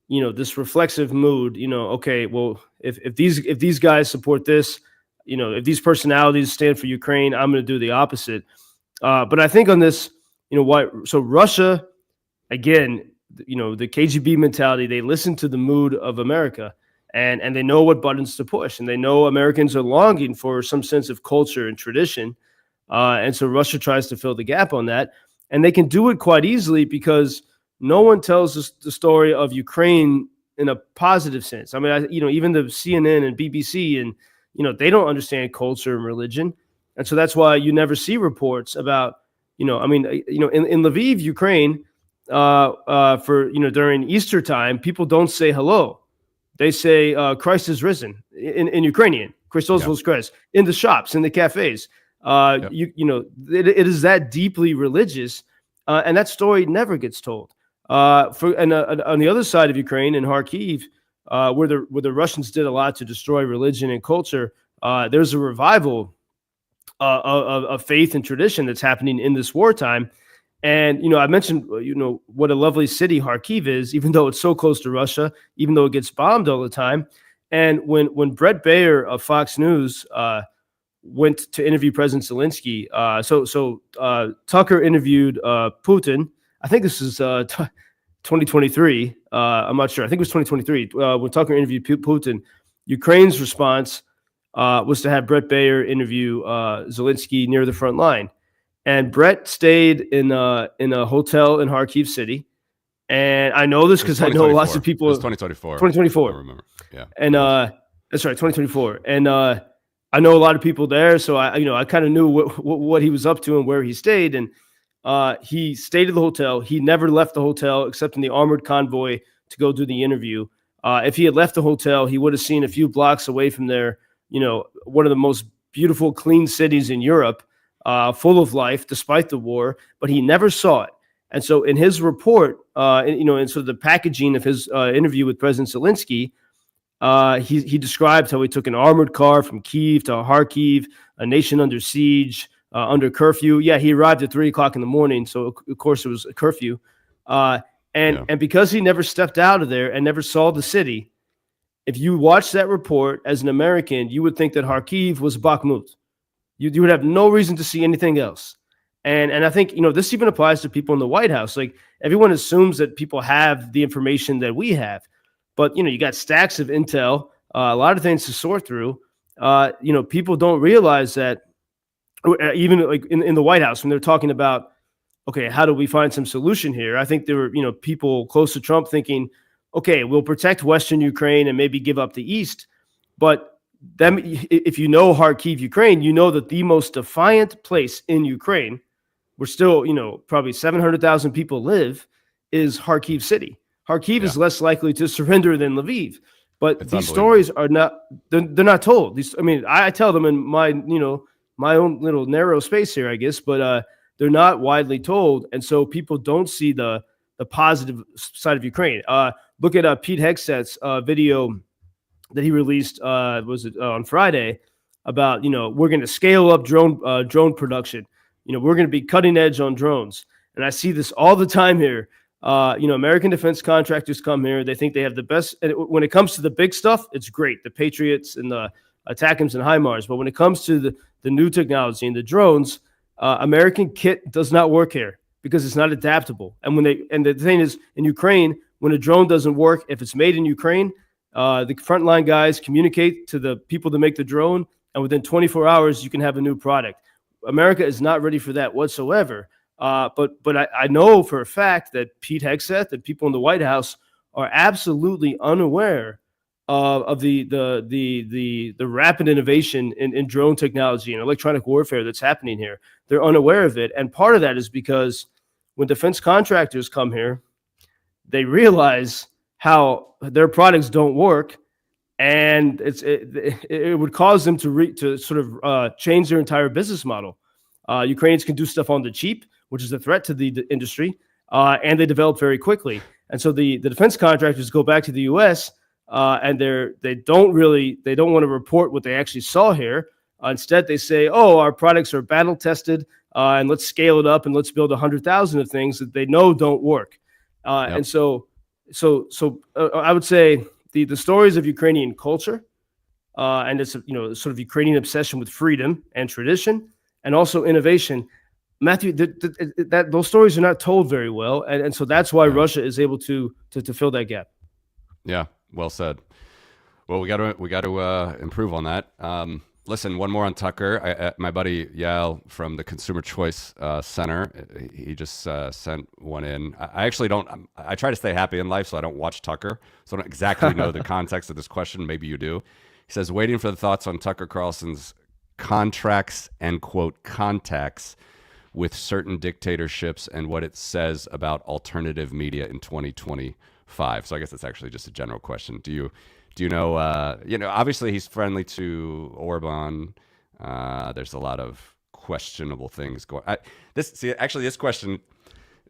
this reflexive mood. Okay, well, if these guys support this, if these personalities stand for Ukraine, I'm going to do the opposite. But I think on this, why? So Russia, again, the KGB mentality. They listen to the mood of America, and they know what buttons to push, and they know Americans are longing for some sense of culture and tradition. And so Russia tries to fill the gap on that. And they can do it quite easily because no one tells us the story of Ukraine in a positive sense. I mean, even the CNN and BBC, and, they don't understand culture and religion. And so that's why you never see reports about, in Lviv, Ukraine, during Easter time, people don't say hello. They say Christ is risen in Ukrainian, Christos Voskres, in the shops, in the cafes. It is that deeply religious, and that story never gets told. On the other side of Ukraine, in Kharkiv, where the Russians did a lot to destroy religion and culture, there's a revival of faith and tradition that's happening in this wartime. And I mentioned what a lovely city Kharkiv is, even though it's so close to Russia, even though it gets bombed all the time. And when Brett Baer of Fox News went to interview President Zelensky. Tucker interviewed Putin. I think this is 2023. I'm not sure. I think it was 2023. When Tucker interviewed Putin, Ukraine's response was to have Brett Baer interview Zelensky near the front line. And Brett stayed in a hotel in Kharkiv City. And I know this because I know lots of people. It was 2024. 2024. I remember. Yeah. And that's right, 2024. And I know a lot of people there, so I kind of knew what he was up to and where he stayed. And he stayed at the hotel. He never left the hotel except in the armored convoy to go do the interview. If he had left the hotel, he would have seen a few blocks away from there, one of the most beautiful, clean cities in Europe, full of life despite the war. But he never saw it. And so in his report, and sort of the packaging of his interview with President Zelensky, he described how he took an armored car from Kyiv to Kharkiv, a nation under siege, under curfew. Yeah, he arrived at 3:00 in the morning, so of course it was a curfew. And because he never stepped out of there and never saw the city, if you watch that report as an American, you would think that Kharkiv was Bakhmut. You would have no reason to see anything else. And I think this even applies to people in the White House. Like, everyone assumes that people have the information that we have. But, you got stacks of intel, a lot of things to sort through. People don't realize that, even like in the White House, when they're talking about, okay, how do we find some solution here? I think there were, people close to Trump thinking, okay, we'll protect Western Ukraine and maybe give up the East. But if you know Kharkiv, Ukraine, you know that the most defiant place in Ukraine, where still, probably 700,000 people live, is Kharkiv city. Kharkiv is less likely to surrender than Lviv, but these stories are not—they're not told. I tell them in my my own little narrow space here, I guess, but they're not widely told, and so people don't see the positive side of Ukraine. Look at Pete Hegseth's video that he released on Friday about we're going to scale up drone production. We're going to be cutting edge on drones, and I see this all the time here. American defense contractors come here. They think they have the best. And when it comes to the big stuff, it's great. The Patriots and the ATACMS and HIMARS. But when it comes to the new technology and the drones, American kit does not work here because it's not adaptable. And the thing is, in Ukraine, when a drone doesn't work, if it's made in Ukraine, the frontline guys communicate to the people that make the drone, and within 24 hours, you can have a new product. America is not ready for that whatsoever. But I know for a fact that Pete Hegseth and people in the White House are absolutely unaware of the rapid innovation in drone technology and electronic warfare that's happening here. They're unaware of it, and part of that is because when defense contractors come here, they realize how their products don't work, and it would cause them to sort of change their entire business model. Ukrainians can do stuff on the cheap, which is a threat to the industry, and they develop very quickly. And so the defense contractors go back to the U.S. And they don't want to report what they actually saw here. Instead, they say, "Oh, our products are battle tested, and let's scale it up and let's build 100,000 of things that they know don't work." Yep. And so I would say the stories of Ukrainian culture and it's sort of Ukrainian obsession with freedom and tradition and also innovation. Matthew, those stories are not told very well, and so that's why Russia is able to fill that gap. Yeah, well said. Well, we got to improve on that. Listen, one more on Tucker. My buddy Yael from the Consumer Choice Center, he just sent one in. I actually don't. I try to stay happy in life, so I don't watch Tucker, so I don't exactly know the context of this question. Maybe you do. He says, waiting for the thoughts on Tucker Carlson's contracts and quote contacts with certain dictatorships and what it says about alternative media in 2025. So I guess that's actually just a general question. Do you know, obviously he's friendly to Orban. There's a lot of questionable things going. This question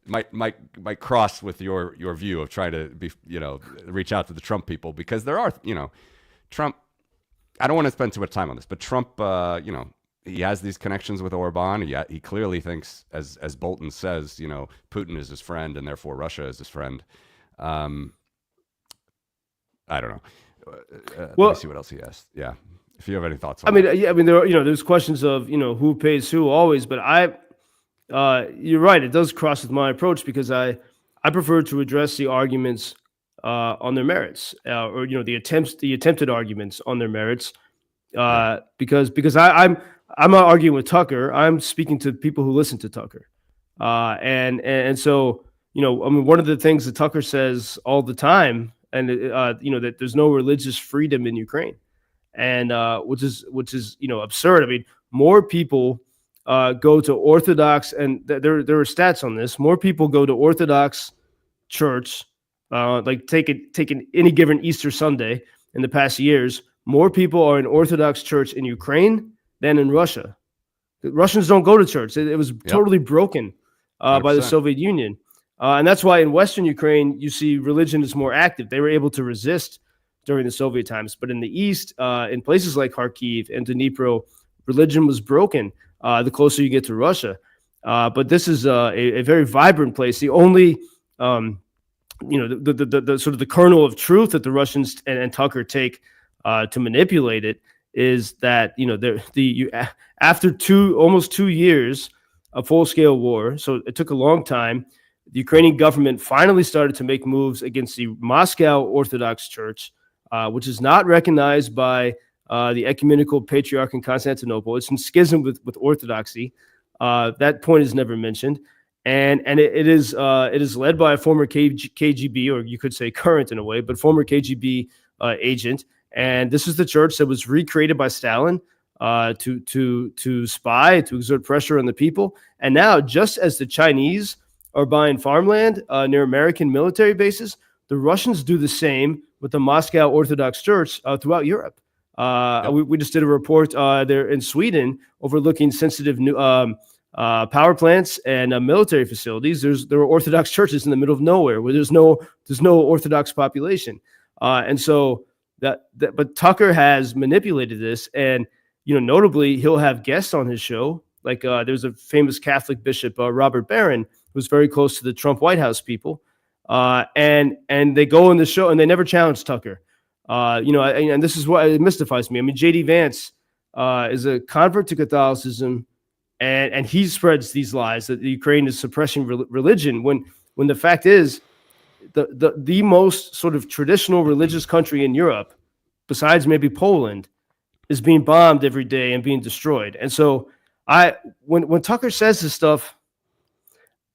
might cross with your view of trying to be, reach out to the Trump people, because there are, Trump. I don't want to spend too much time on this, but Trump, he has these connections with Orban. He clearly thinks, as Bolton says, Putin is his friend and therefore Russia is his friend. I don't know. Let me see what else he asked. Yeah, if you have any thoughts on that. There's questions of who pays who always, but you're right. It does cross with my approach because I prefer to address the arguments on their merits, or the attempted arguments on their merits, because I'm not arguing with Tucker. I'm speaking to people who listen to Tucker, and so one of the things that Tucker says all the time, and that there's no religious freedom in Ukraine, and which is absurd. I mean, more people go to Orthodox, and there are stats on this. More people go to Orthodox church. Like taking any given Easter Sunday in the past years, more people are in Orthodox church in Ukraine than in Russia. The Russians don't go to church. It was totally broken by the Soviet Union. And that's why in Western Ukraine, you see religion is more active. They were able to resist during the Soviet times. But in the East, in places like Kharkiv and Dnipro, religion was broken the closer you get to Russia. But this is a very vibrant place. The only the sort of the kernel of truth that the Russians and Tucker take to manipulate it is that after almost 2 years of full-scale war, so it took a long time, the Ukrainian government finally started to make moves against the Moscow Orthodox Church, which is not recognized by the Ecumenical Patriarch in Constantinople. It's in schism with Orthodoxy. That point is never mentioned. And it is led by a former KGB, or you could say current in a way, but former KGB agent. And this is the church that was recreated by Stalin to spy, to exert pressure on the people. And now, just as the Chinese are buying farmland near American military bases, the Russians do the same with the Moscow Orthodox Church throughout Europe. We just did a report there in Sweden overlooking sensitive power plants and military facilities. There are Orthodox churches in the middle of nowhere where there's no Orthodox population, and so but Tucker has manipulated this, and notably he'll have guests on his show. Like there's a famous Catholic bishop, Robert Barron, who's very close to the Trump White House people, and they go on the show and they never challenge Tucker. And this is what it mystifies me. I mean, J.D. Vance is a convert to Catholicism. And he spreads these lies that the Ukraine is suppressing religion when the fact is the most sort of traditional religious country in Europe, besides maybe Poland, is being bombed every day and being destroyed. And so when Tucker says this stuff,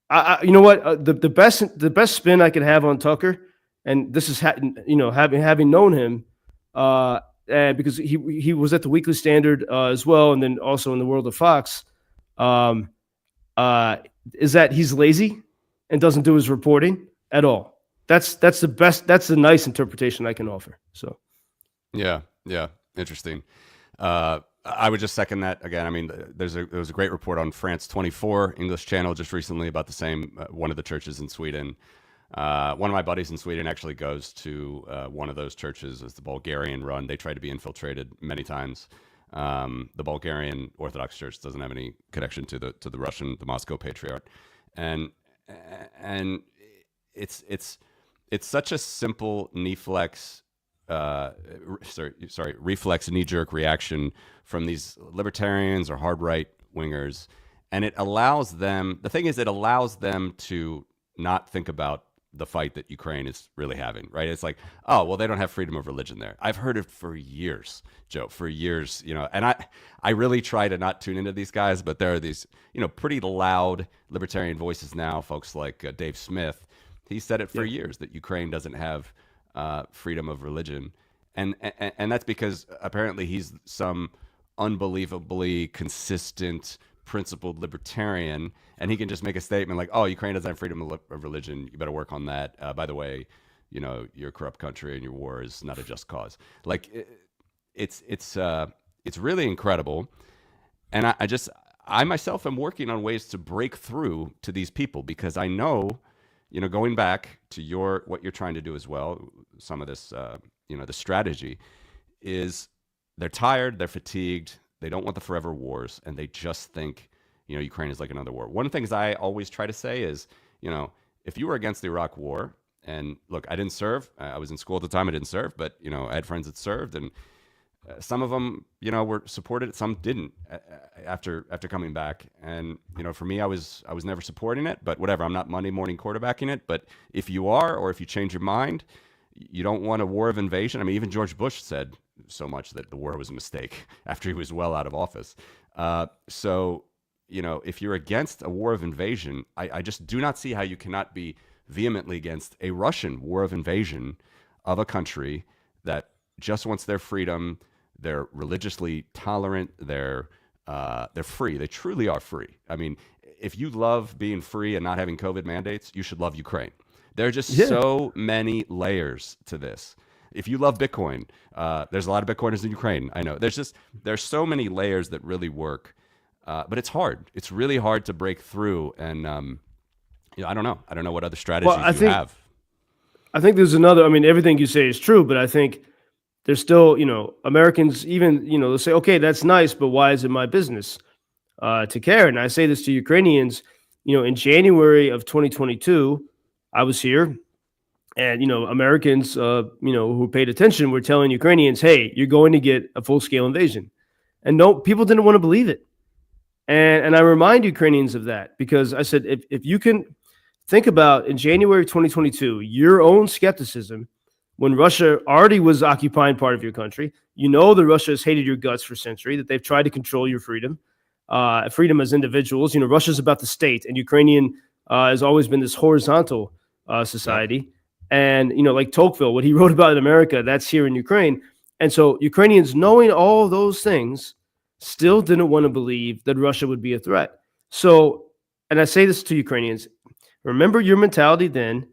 the best spin I could have on Tucker, and this is having known him, because he was at the Weekly Standard as well, and then also in the World of Fox. Is that he's lazy and doesn't do his reporting at all. That's the best. That's the nice interpretation I can offer. So, Yeah, yeah, interesting. I would just second that again. I mean, there was a great report on France 24 English channel just recently about the same one of the churches in Sweden. One of my buddies in Sweden actually goes to one of those churches as the Bulgarian run. They try to be infiltrated many times. The Bulgarian Orthodox Church doesn't have any connection to the Russian, the Moscow Patriarch, and and it's such a simple knee flex reflex knee jerk reaction from these libertarians or hard right wingers. And it allows them, the thing is, it allows them to not think about the fight that Ukraine is really having, right? It's like, oh, well, they don't have freedom of religion there. I've heard it for years, Joe, for years, and I really try to not tune into these guys, but there are these, pretty loud libertarian voices now, folks like Dave Smith. He said it for years that Ukraine doesn't have freedom of religion, and that's because apparently he's some unbelievably consistent, principled libertarian, and he can just make a statement like, "Oh, Ukraine doesn't have freedom of religion. You better work on that. By the way, you're a corrupt country, and your war is not a just cause." Like, it's really incredible, and I myself am working on ways to break through to these people because I know. Going back to what you're trying to do as well, some of this, the strategy is they're tired, they're fatigued, they don't want the forever wars, and they just think, Ukraine is like another war. One of the things I always try to say is, if you were against the Iraq war, and look, I didn't serve, I was in school at the time, I didn't serve, but, I had friends that served, and some of them, were supported. Some didn't after coming back. And for me, I was never supporting it. But whatever, I'm not Monday morning quarterbacking it. But if you are, or if you change your mind, you don't want a war of invasion. I mean, even George Bush said so much that the war was a mistake after he was well out of office. So if you're against a war of invasion, I just do not see how you cannot be vehemently against a Russian war of invasion of a country that just wants their freedom. They're religiously tolerant. They're free. They truly are free. I mean, if you love being free and not having COVID mandates, you should love Ukraine. There are just so many layers to this. If you love Bitcoin, there's a lot of Bitcoiners in Ukraine. I know. There's so many layers that really work, but it's hard. It's really hard to break through. And I don't know. I don't know what other strategies you have. I think there's another. I mean, everything you say is true, but I think. There's still, Americans even, they'll say, okay, that's nice, but why is it my business to care? And I say this to Ukrainians, in January of 2022, I was here and, Americans, who paid attention were telling Ukrainians, hey, you're going to get a full-scale invasion. And people didn't want to believe it. And I remind Ukrainians of that because I said, if you can think about in January 2022, your own skepticism, when Russia already was occupying part of your country, that Russia has hated your guts for centuries, that they've tried to control your freedom as individuals. Russia's about the state, and Ukrainian has always been this horizontal society. And, like Tocqueville, what he wrote about in America, that's here in Ukraine. And so Ukrainians, knowing all those things, still didn't want to believe that Russia would be a threat. So, and I say this to Ukrainians, remember your mentality then.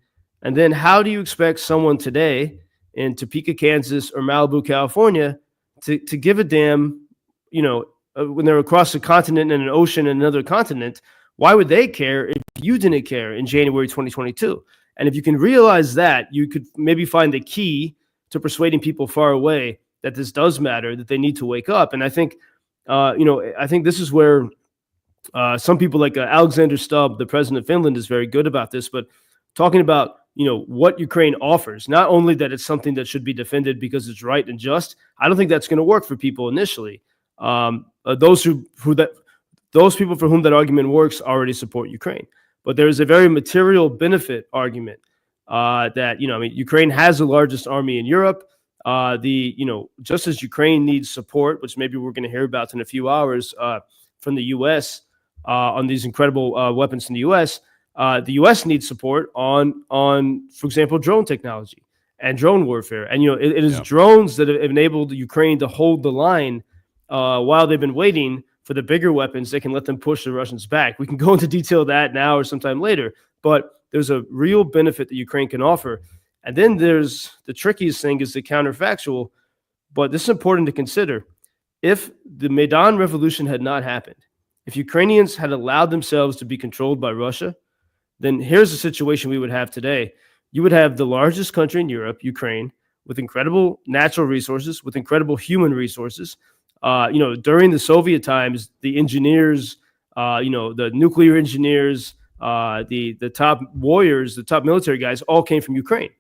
And then how do you expect someone today in Topeka, Kansas or Malibu, California to give a damn, when they're across the continent and an ocean and another continent? Why would they care if you didn't care in January 2022? And if you can realize that, you could maybe find the key to persuading people far away that this does matter, that they need to wake up. And I think, I think this is where some people like Alexander Stubb, the president of Finland, is very good about this, but talking about what Ukraine offers, not only that it's something that should be defended because it's right and just. I don't think that's going to work for people initially. Those people for whom that argument works already support Ukraine, but there is a very material benefit argument that Ukraine has the largest army in Europe. Just as Ukraine needs support, which maybe we're going to hear about in a few hours from the U.S. On these incredible weapons in the U.S. The U.S. needs support on, for example, drone technology and drone warfare. And, it is drones that have enabled Ukraine to hold the line while they've been waiting for the bigger weapons. They can let them push the Russians back. We can go into detail of that now or sometime later, but there's a real benefit that Ukraine can offer. And then there's the trickiest thing is the counterfactual. But this is important to consider. If the Maidan Revolution had not happened, if Ukrainians had allowed themselves to be controlled by Russia, then here's the situation we would have today. You would have the largest country in Europe, Ukraine, with incredible natural resources, with incredible human resources. During the Soviet times, the engineers, the nuclear engineers, the top warriors, the top military guys, all came from Ukraine.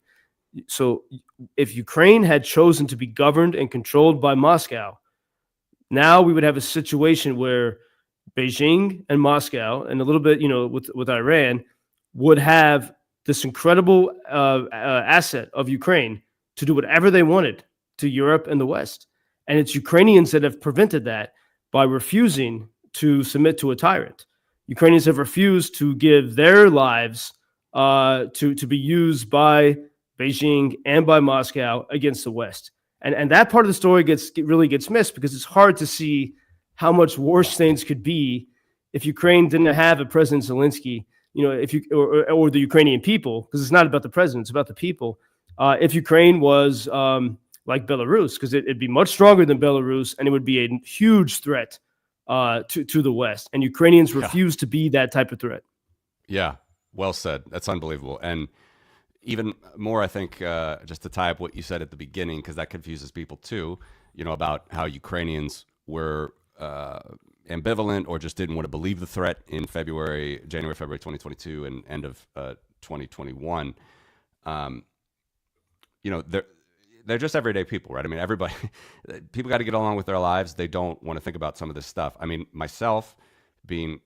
So if Ukraine had chosen to be governed and controlled by Moscow, now we would have a situation where Beijing and Moscow, and a little bit, with Iran, would have this incredible asset of Ukraine to do whatever they wanted to Europe and the West. And it's Ukrainians that have prevented that by refusing to submit to a tyrant. Ukrainians have refused to give their lives to be used by Beijing and by Moscow against the West. And that part of the story really gets missed because it's hard to see how much worse things could be if Ukraine didn't have a President Zelensky, or the Ukrainian people, because it's not about the president, it's about the people. If Ukraine was like Belarus, because it'd be much stronger than Belarus, and it would be a huge threat to the West. And Ukrainians refuse to be that type of threat. Yeah, well said. That's unbelievable. And even more, I think, just to tie up what you said at the beginning, because that confuses people too, about how Ukrainians were ambivalent or just didn't want to believe the threat in January, February 2022 and end of 2021. They're just everyday people, right? I mean, people got to get along with their lives. They don't want to think about some of this stuff. I mean, myself being,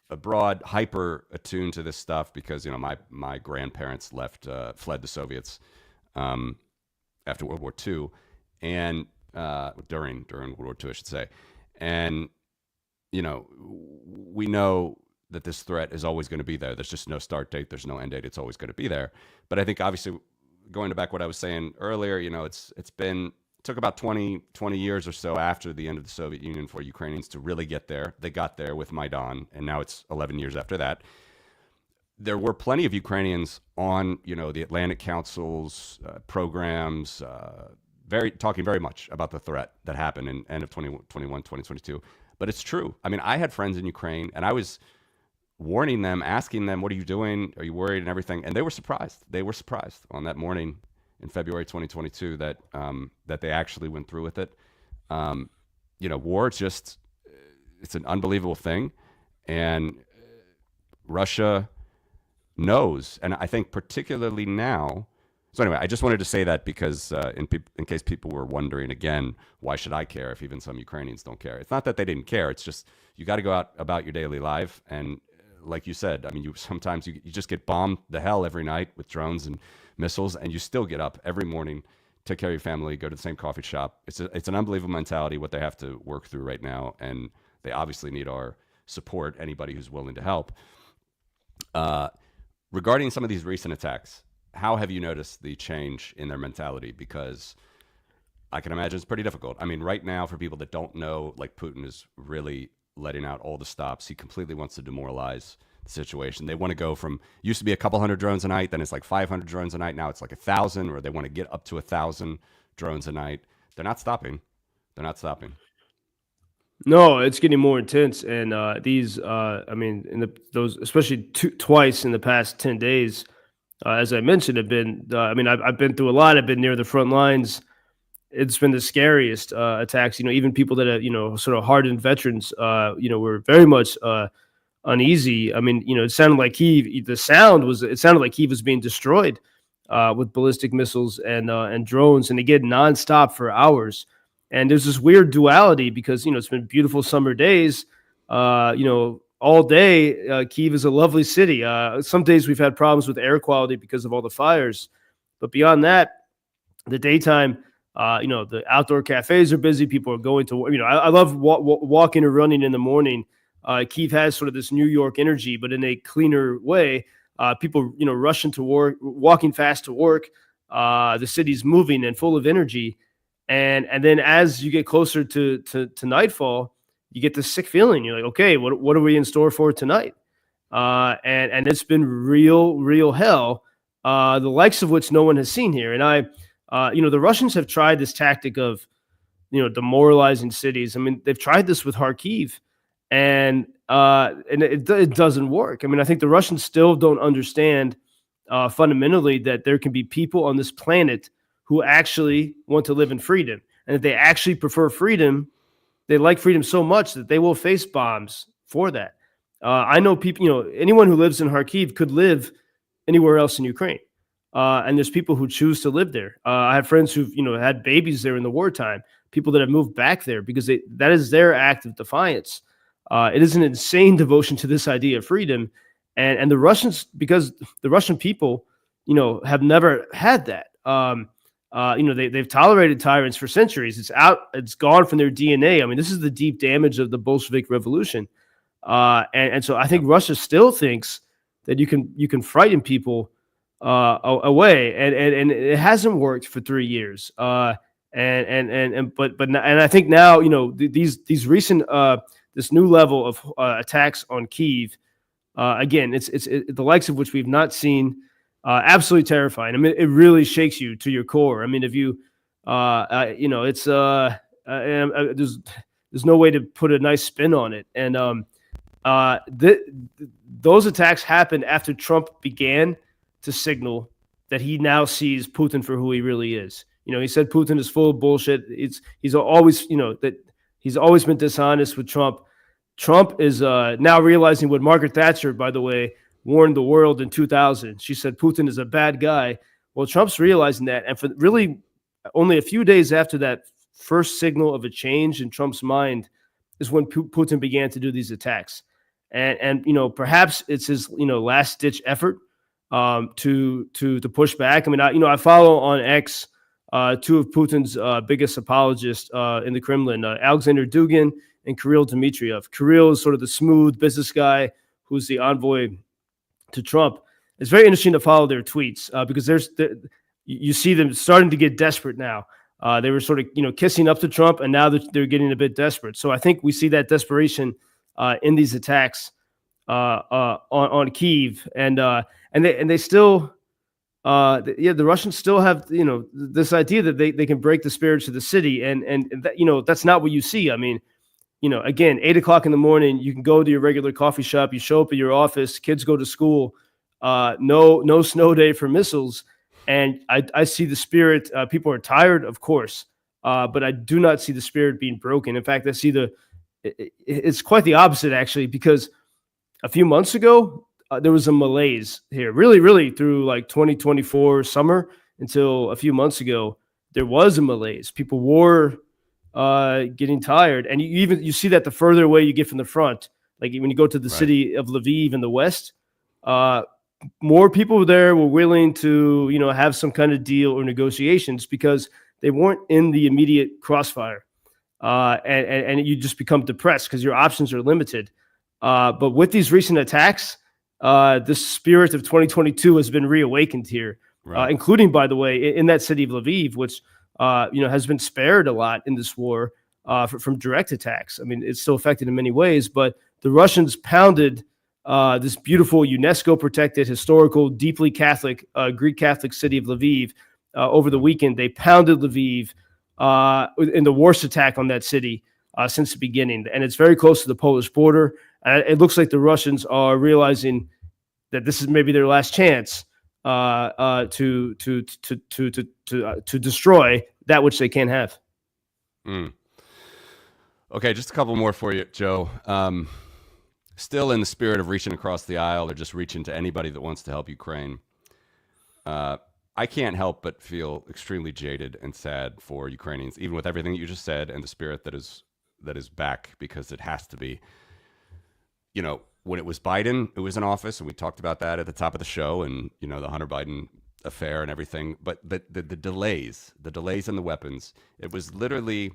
abroad, hyper attuned to this stuff because, my grandparents fled the Soviets after World War II and during World War II, I should say. And, we know that this threat is always going to be there. There's just no start date. There's no end date. It's always going to be there. But I think obviously going back what I was saying earlier, it took about 20 years or so after the end of the Soviet Union for Ukrainians to really get there. They got there with Maidan, and now it's 11 years after that. There were plenty of Ukrainians on, the Atlantic Council's programs, talking very much about the threat that happened in end of 2021, 2022. But it's true. I mean, I had friends in Ukraine, and I was warning them, asking them, what are you doing? Are you worried and everything? And they were surprised. They were surprised on that morning in February 2022 that they actually went through with it. War, it's an unbelievable thing. And Russia knows, and I think particularly now. So anyway, I just wanted to say that because in case people were wondering, again, why should I care if even some Ukrainians don't care? It's not that they didn't care. It's just you got to go out about your daily life. And like you said, I mean, sometimes you just get bombed the hell every night with drones and missiles, and you still get up every morning, take care of your family, go to the same coffee shop. It's an unbelievable mentality what they have to work through right now, and they obviously need our support, anybody who's willing to help. Regarding some of these recent attacks, how have you noticed the change in their mentality? Because I can imagine it's pretty difficult. I mean, right now, for people that don't know, like Putin is really letting out all the stops. He completely wants to demoralize the situation. They want to go from, used to be a couple hundred drones a night, then it's like 500 drones a night. Now it's like 1,000, or they want to get up to 1,000 drones a night. They're not stopping. No, it's getting more intense. And these, those, especially twice in the past 10 days, as I mentioned, have been, I've been through a lot. I've been near the front lines. It's been the scariest attacks. Even people that are, sort of hardened veterans, were very much uneasy. I mean, it sounded like Kyiv. It sounded like Kyiv was being destroyed with ballistic missiles and drones, and again nonstop for hours. And there's this weird duality because it's been beautiful summer days. All day, Kyiv is a lovely city. Some days we've had problems with air quality because of all the fires, but beyond that, the daytime. The outdoor cafes are busy. People are going to, I love walking or running in the morning. Kyiv has sort of this New York energy, but in a cleaner way. People, rushing to work, walking fast to work. The city's moving and full of energy. And then as you get closer to nightfall, you get this sick feeling. You're like, okay, what are we in store for tonight? And it's been real hell, the likes of which no one has seen here. And The Russians have tried this tactic of, demoralizing cities. I mean, they've tried this with Kharkiv, and it doesn't work. I mean, I think the Russians still don't understand fundamentally that there can be people on this planet who actually want to live in freedom, and that they actually prefer freedom. They like freedom so much that they will face bombs for that. I know people, anyone who lives in Kharkiv could live anywhere else in Ukraine. And there's people who choose to live there. I have friends who've, had babies there in the wartime, people that have moved back there because that is their act of defiance. It is an insane devotion to this idea of freedom. And the Russians, because the Russian people, have never had that. They've tolerated tyrants for centuries. It's gone from their DNA. I mean, this is the deep damage of the Bolshevik Revolution. And so I think Russia still thinks that you can frighten people away, and it hasn't worked for 3 years. But I think now, these recent this new level of attacks on Kyiv, again, it's the likes of which we've not seen. Absolutely terrifying. I mean, it really shakes you to your core. I mean, if you, it's there's no way to put a nice spin on it. And those attacks happened after Trump began to signal that he now sees Putin for who he really is. He said Putin is full of bullshit. He's always, that he's always been dishonest with Trump. Trump is now realizing what Margaret Thatcher, by the way, warned the world in 2000. She said Putin is a bad guy. Well, Trump's realizing that, and for really only a few days after that first signal of a change in Trump's mind is when Putin began to do these attacks. And perhaps it's his last ditch effort to push back. I mean, I follow on X two of Putin's biggest apologists in the Kremlin, Alexander Dugin and Kirill Dmitriev. Kirill is sort of the smooth business guy who's the envoy to Trump. It's very interesting to follow their tweets because you see them starting to get desperate now. They were sort of kissing up to Trump, and now they're getting a bit desperate. So I think we see that desperation in these attacks on Kyiv, and they still, the Russians still have this idea that they can break the spirits of the city, and that, that's not what you see. I mean, again, 8:00 in the morning, you can go to your regular coffee shop, you show up at your office, kids go to school, no snow day for missiles, and I see the spirit. People are tired, of course, but I do not see the spirit being broken. In fact, I see it's quite the opposite, actually, because a few months ago, there was a malaise here, really through like 2024 summer until a few months ago, there was a malaise. People were getting tired. And you see that the further away you get from the front, like when you go to the city of Lviv in the west, more people there were willing to, have some kind of deal or negotiations because they weren't in the immediate crossfire. And you just become depressed because your options are limited. But with these recent attacks, the spirit of 2022 has been reawakened here, including, by the way, in that city of Lviv, which has been spared a lot in this war from direct attacks. I mean, it's still affected in many ways, but the Russians pounded this beautiful UNESCO-protected, historical, deeply Catholic, Greek Catholic city of Lviv over the weekend. They pounded Lviv in the worst attack on that city since the beginning, and it's very close to the Polish border. It looks like the Russians are realizing that this is maybe their last chance to destroy that which they can't have. Okay, just a couple more for you, Joe. Still in the spirit of reaching across the aisle or just reaching to anybody that wants to help Ukraine. I can't help but feel extremely jaded and sad for Ukrainians, even with everything that you just said and the spirit that is back, because it has to be. When it was Biden, it was in office, and we talked about that at the top of the show, and the Hunter Biden affair and everything. But the delays in the weapons, it was literally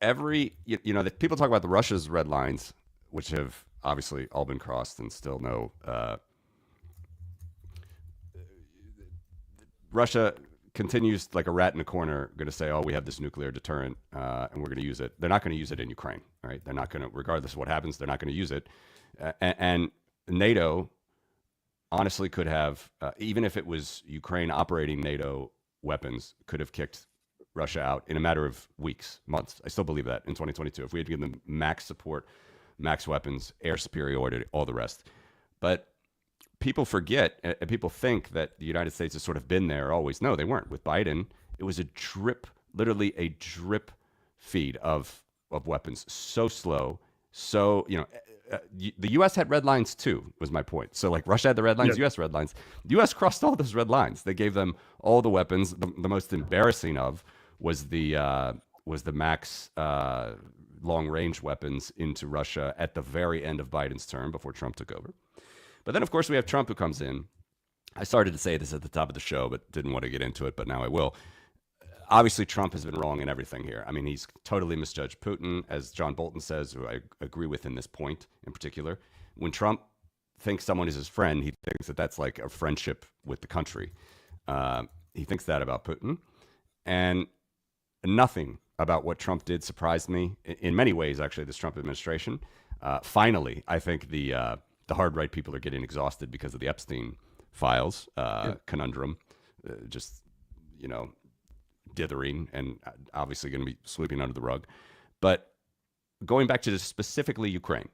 that people talk about the Russia's red lines, which have obviously all been crossed and still no. Russia continues like a rat in a corner, going to say, "Oh, we have this nuclear deterrent, and we're going to use it." They're not going to use it in Ukraine, right? They're not going to, regardless of what happens, they're not going to use it. And NATO, honestly, could have, even if it was Ukraine operating NATO weapons could have kicked Russia out in a matter of weeks, months. I still believe that in 2022, if we had given them max support, max weapons, air superiority, all the rest. But people forget, and people think that the United States has sort of been there always. No, they weren't. With Biden, it was a drip, literally a drip feed of weapons. So slow. So, the U.S. had red lines too, was my point. So like Russia had the red lines, U.S. red lines. The U.S. crossed all those red lines. They gave them all the weapons. The most embarrassing of was the max long range weapons into Russia at the very end of Biden's term before Trump took over. But then, of course, we have Trump who comes in. I started to say this at the top of the show, but didn't want to get into it, but now I will. Obviously, Trump has been wrong in everything here. I mean, he's totally misjudged Putin, as John Bolton says, who I agree with in this point in particular. When Trump thinks someone is his friend, he thinks that that's like a friendship with the country. He thinks that about Putin. And nothing about what Trump did surprised me in many ways, actually, this Trump administration. Finally, I think the hard right people are getting exhausted because of the Epstein files conundrum. Just, dithering and obviously going to be sweeping under the rug. But going back to specifically Ukraine,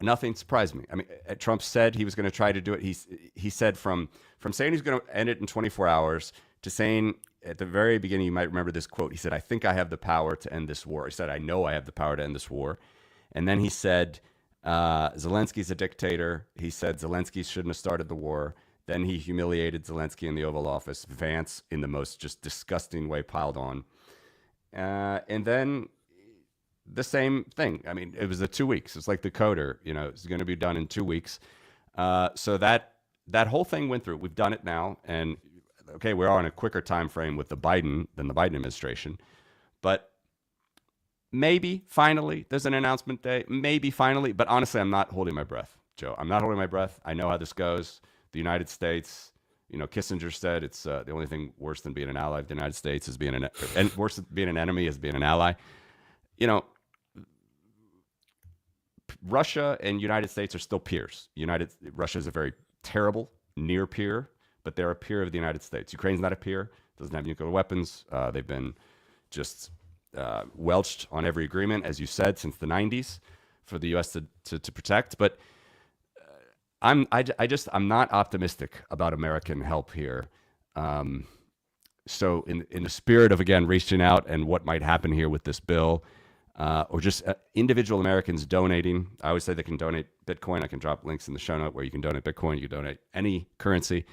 nothing surprised me. I mean, Trump said he was going to try to do it. He said from saying he's going to end it in 24 hours to saying at the very beginning, you might remember this quote. He said, "I think I have the power to end this war." He said, "I know I have the power to end this war." And then he said, Zelensky's a dictator. He said Zelensky shouldn't have started the war. Then he humiliated Zelensky in the Oval Office. Vance, in the most just disgusting way, piled on. And then the same thing. I mean, it was the 2 weeks. It's like the coder, it's going to be done in 2 weeks. So that whole thing went through. We've done it now. And okay, we're on a quicker time frame with the Biden administration. But maybe finally there's an announcement day. Maybe finally. But honestly, I'm not holding my breath, Joe. I'm not holding my breath. I know how this goes. The United States, Kissinger said it's the only thing worse than being an ally of the United States is being and worse than being an enemy is being an ally. Russia and United States are still peers. Russia is a very terrible near peer, but they're a peer of the United States. Ukraine's not a peer, doesn't have nuclear weapons. They've been just welched on every agreement, as you said, since the 90s for the U.S. to protect. But I'm not optimistic about American help here. So in the spirit of, again, reaching out and what might happen here with this bill, or just individual Americans donating. I always say they can donate Bitcoin. I can drop links in the show note where you can donate Bitcoin. You can donate any currency.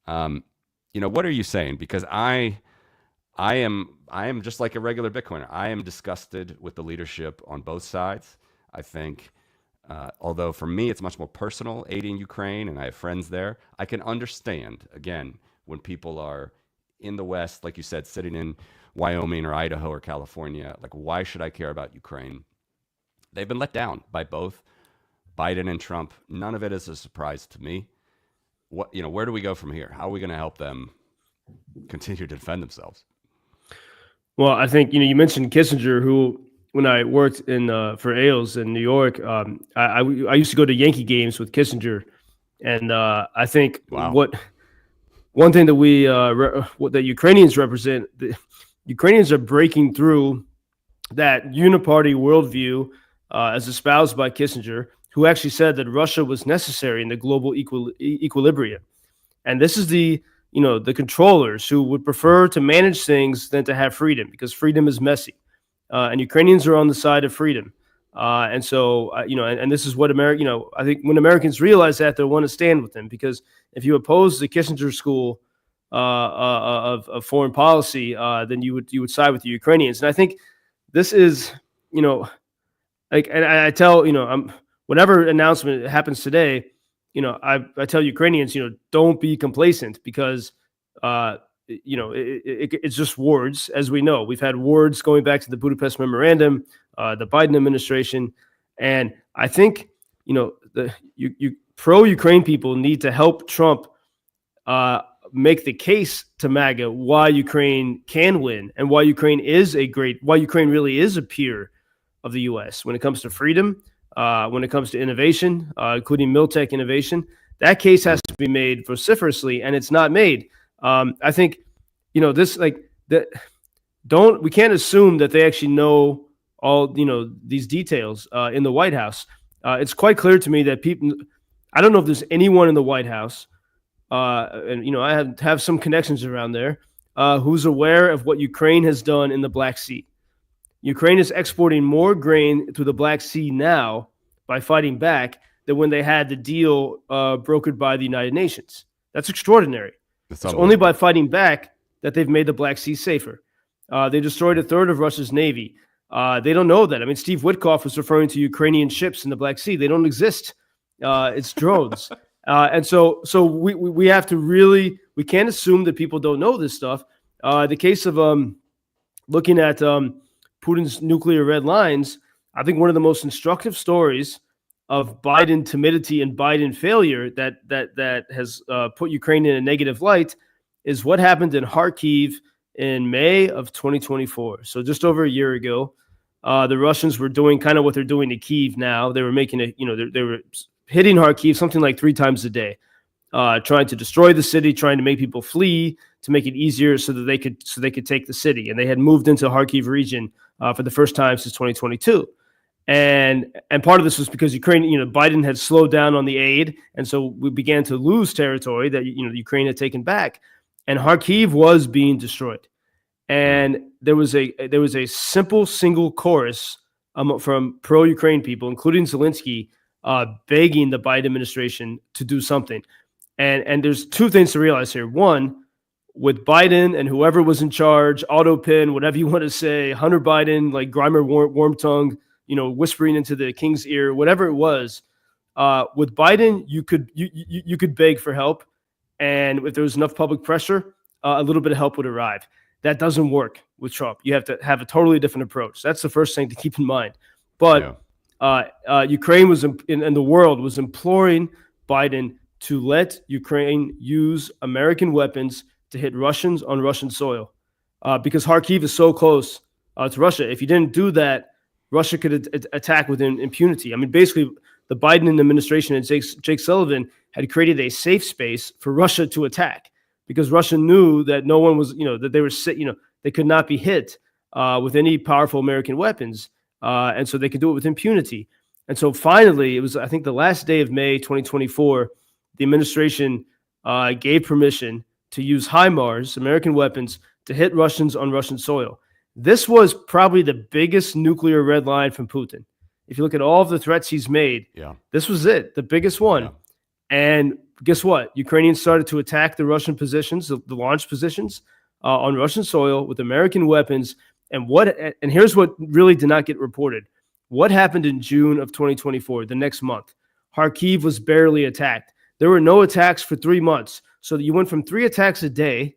What are you saying? Because I am just like a regular Bitcoiner. I am disgusted with the leadership on both sides. I think, although for me it's much more personal, aiding Ukraine, and I have friends there, I can understand, again, when people are in the West, like you said, sitting in Wyoming or Idaho or California, like, why should I care about Ukraine? They've been let down by both Biden and Trump. None of it is a surprise to me. Where do we go from here? How are we going to help them continue to defend themselves? Well, I think, you mentioned Kissinger, who, when I worked for Ailes in New York, I used to go to Yankee games with Kissinger. And I think one thing that that Ukrainians represent, the Ukrainians are breaking through that uniparty worldview as espoused by Kissinger, who actually said that Russia was necessary in the global equilibrium. And this is the controllers who would prefer to manage things than to have freedom, because freedom is messy. And Ukrainians are on the side of freedom. And so, and this is what I think when Americans realize that, they'll want to stand with them, because if you oppose the Kissinger school of foreign policy, then you would side with the Ukrainians. And I think this is, and I tell, whatever announcement happens today, I tell Ukrainians, don't be complacent, because, it's just words. As we know, we've had words going back to the Budapest Memorandum, the Biden administration. And I think, the pro-Ukraine people need to help Trump make the case to MAGA why Ukraine can win, and why Ukraine really is a peer of the U.S. when it comes to freedom, when it comes to innovation, including Miltech innovation. That case has to be made vociferously, and it's not made. I think, this like that. We can't assume that they actually know all these details in the White House. It's quite clear to me that people. I don't know if there's anyone in the White House, and I have some connections around there, who's aware of what Ukraine has done in the Black Sea. Ukraine is exporting more grain through the Black Sea now by fighting back than when they had the deal brokered by the United Nations. That's extraordinary. It's It's only by unbelievable. fighting back that they've made the Black Sea safer. They destroyed a third of Russia's navy. They don't know that. I mean, Steve Witkoff was referring to Ukrainian ships in the Black Sea. They don't exist. It's drones. And so we have to we can't assume that people don't know this stuff. The case of looking at Putin's nuclear red lines, I think one of the most instructive stories of Biden timidity and Biden failure that has put Ukraine in a negative light is what happened in Kharkiv in May of 2024. So just over a year ago, the Russians were doing kind of what they're doing to Kyiv now. They were making it, they were hitting Kharkiv something like 3 times a day, trying to destroy the city, trying to make people flee, to make it easier so that they could take the city. And they had moved into Kharkiv region for the first time since 2022. And part of this was because Ukraine, Biden had slowed down on the aid, and so we began to lose territory that Ukraine had taken back, and Kharkiv was being destroyed. And there was a simple single chorus from pro-Ukraine people, including Zelensky, begging the Biden administration to do something. And there's 2 things to realize here. One, with Biden and whoever was in charge, Autopin, whatever you want to say, Hunter Biden, like Grimer warm tongue, whispering into the king's ear, whatever it was. With Biden, you could beg for help, and if there was enough public pressure, a little bit of help would arrive. That doesn't work with Trump. You have to have a totally different approach. That's the first thing to keep in mind. But Ukraine and the world was imploring Biden to let Ukraine use American weapons to hit Russians on Russian soil, because Kharkiv is so close to Russia. If you didn't do that, Russia could attack with impunity. I mean, basically, the Biden administration and Jake Sullivan had created a safe space for Russia to attack, because Russia knew that no one was, that they were, they could not be hit with any powerful American weapons, and so they could do it with impunity. And so finally, it was, I think, the last day of May 2024, the administration gave permission to use HIMARS, American weapons, to hit Russians on Russian soil. This was probably the biggest nuclear red line from Putin. If you look at all of the threats he's made, this was it, the biggest one. And guess what? Ukrainians started to attack the Russian positions, the launch positions on Russian soil with American weapons. And here's what really did not get reported. What happened in June of 2024, the next month? Kharkiv was barely attacked. There were no attacks for 3 months. So you went from 3 attacks a day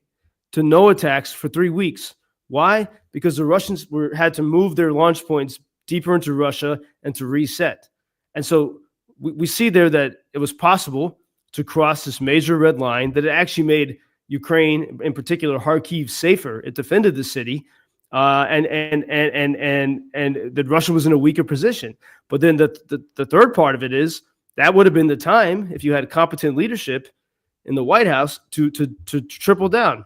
to no attacks for 3 weeks. Why? Because the Russians had to move their launch points deeper into Russia and to reset. And so we see there that it was possible to cross this major red line, that it actually made Ukraine, in particular Kharkiv, safer. It defended the city, and that Russia was in a weaker position. But then the third part of it is that would have been the time, if you had competent leadership in the White House, to triple down,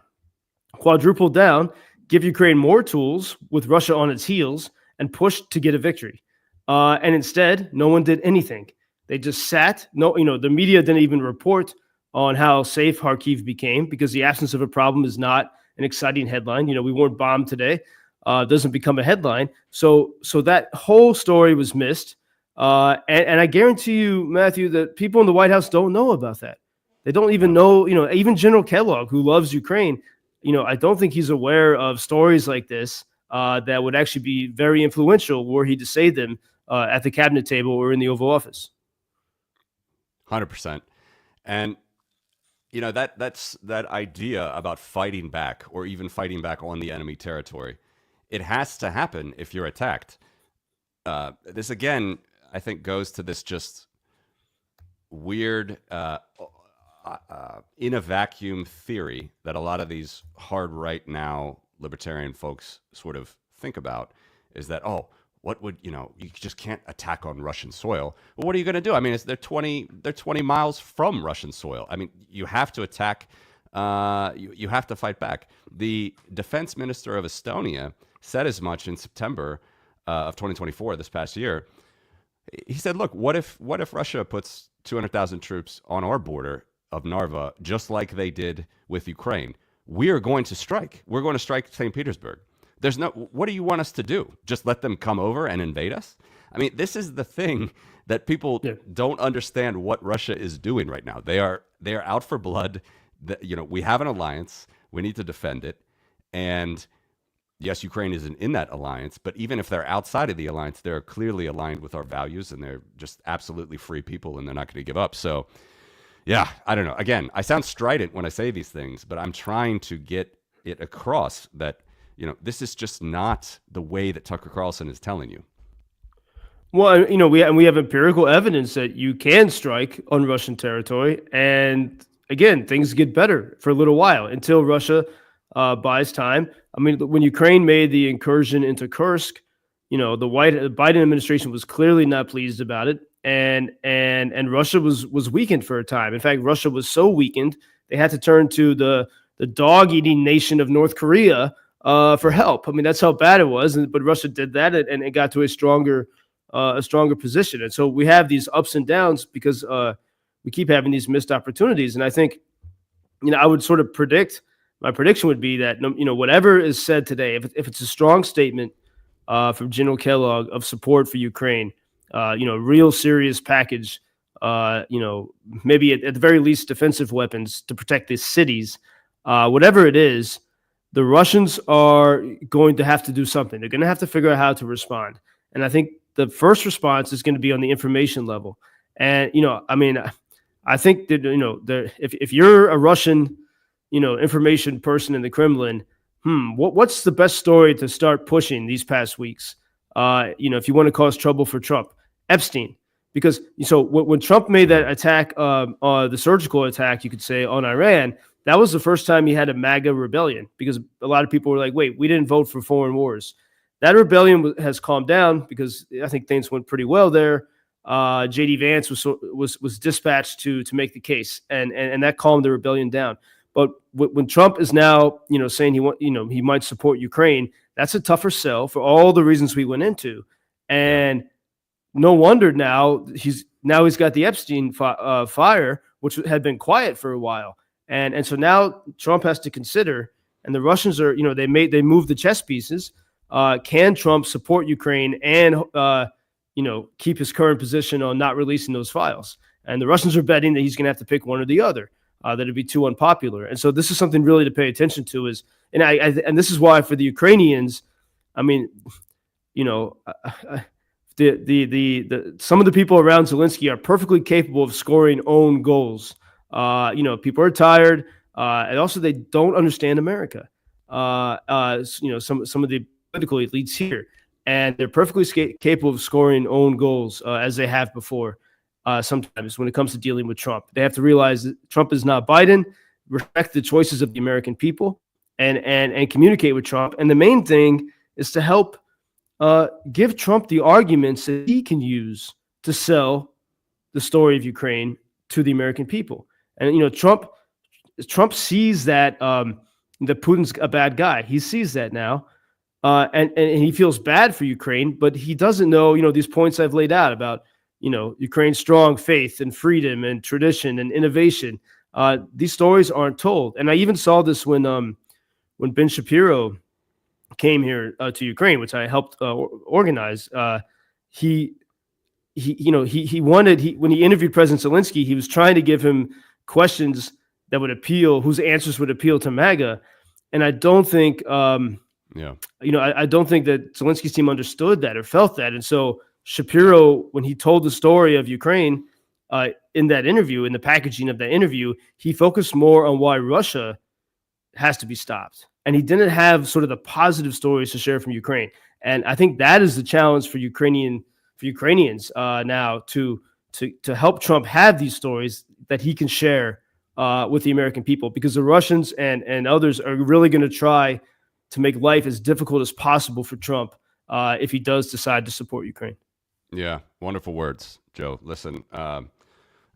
quadruple down, give Ukraine more tools with Russia on its heels, and push to get a victory. And instead, no one did anything. They just sat. The media didn't even report on how safe Kharkiv became, because the absence of a problem is not an exciting headline. We weren't bombed today. Doesn't become a headline. So that whole story was missed. And I guarantee you, Matthew, that people in the White House don't know about that. They don't even know, even General Kellogg, who loves Ukraine, I don't think he's aware of stories like this that would actually be very influential were he to say them at the cabinet table or in the Oval Office. 100%. And that's that idea about fighting back, or even fighting back on the enemy territory. It has to happen if you're attacked. This again, I think, goes to this just weird in a vacuum theory that a lot of these hard right now libertarian folks sort of think about, is that, what would, you just can't attack on Russian soil. Well, what are you going to do? I mean, they're 20 miles from Russian soil. I mean, you have to attack you have to fight back. The defense minister of Estonia said as much in September of 2024, this past year. He said, "Look, what if Russia puts 200,000 troops on our border of Narva, just like they did with Ukraine? We are going to strike. We're going to strike St. Petersburg. There's no. What do you want us to do? Just let them come over and invade us? I mean, this is the thing that people don't understand what Russia is doing right now. They are out for blood. We have an alliance. We need to defend it, and." Yes, Ukraine isn't in that alliance, but even if they're outside of the alliance, they're clearly aligned with our values and they're just absolutely free people and they're not going to give up. So, yeah, I don't know. Again, I sound strident when I say these things, but I'm trying to get it across that, this is just not the way that Tucker Carlson is telling you. Well, we have empirical evidence that you can strike on Russian territory. And again, things get better for a little while until Russia buys time. I mean, when Ukraine made the incursion into Kursk, the Biden administration was clearly not pleased about it, and Russia was weakened for a time. In fact, Russia was so weakened they had to turn to the dog-eating nation of North Korea for help. I mean, that's how bad it was. But Russia did that, and it got to a stronger position. And so we have these ups and downs because we keep having these missed opportunities. And I think, I would sort of predict. My prediction would be that whatever is said today, if it's a strong statement from General Kellogg of support for Ukraine, real serious package, maybe at the very least defensive weapons to protect the cities, whatever it is, the Russians are going to have to do something. They're going to have to figure out how to respond. And I think the first response is going to be on the information level. And I think that if you're a Russian information person in the Kremlin, what's the best story to start pushing these past weeks? If you want to cause trouble for Trump, Epstein, because when Trump made that attack, the surgical attack, you could say, on Iran, that was the first time he had a MAGA rebellion, because a lot of people were like, wait, we didn't vote for foreign wars. That rebellion has calmed down because I think things went pretty well there. J.D. Vance was dispatched to make the case, and that calmed the rebellion down. But when Trump is now, saying he might support Ukraine, that's a tougher sell for all the reasons we went into, and no wonder now he's got the Epstein fire, which had been quiet for a while, and so now Trump has to consider, and the Russians are, they moved the chess pieces. Can Trump support Ukraine and keep his current position on not releasing those files? And the Russians are betting that he's going to have to pick one or the other. That it'd be too unpopular. And so this is something really to pay attention to and this is why for the Ukrainians, I mean, some of the people around Zelensky are perfectly capable of scoring own goals. People are tired, and also they don't understand America. Some of the political elites here, and they're perfectly capable of scoring own goals as they have before. Sometimes when it comes to dealing with Trump, they have to realize that Trump is not Biden, respect the choices of the American people, and communicate with Trump. And the main thing is to help give Trump the arguments that he can use to sell the story of Ukraine to the American people. And, Trump sees that that Putin's a bad guy. He sees that now. And he feels bad for Ukraine, but he doesn't know, these points I've laid out about, Ukraine's strong faith and freedom and tradition and innovation. These stories aren't told. And I even saw this when Ben Shapiro came here to Ukraine, which I helped organize. When he interviewed President Zelensky, he was trying to give him questions that would appeal, whose answers would appeal to MAGA. And I don't think, I don't think that Zelensky's team understood that or felt that. And so Shapiro, when he told the story of Ukraine in that interview, in the packaging of that interview, he focused more on why Russia has to be stopped. And he didn't have sort of the positive stories to share from Ukraine. And I think that is the challenge for Ukrainians now to help Trump have these stories that he can share with the American people, because the Russians and others are really going to try to make life as difficult as possible for Trump if he does decide to support Ukraine. Yeah, wonderful words, Joe. Listen,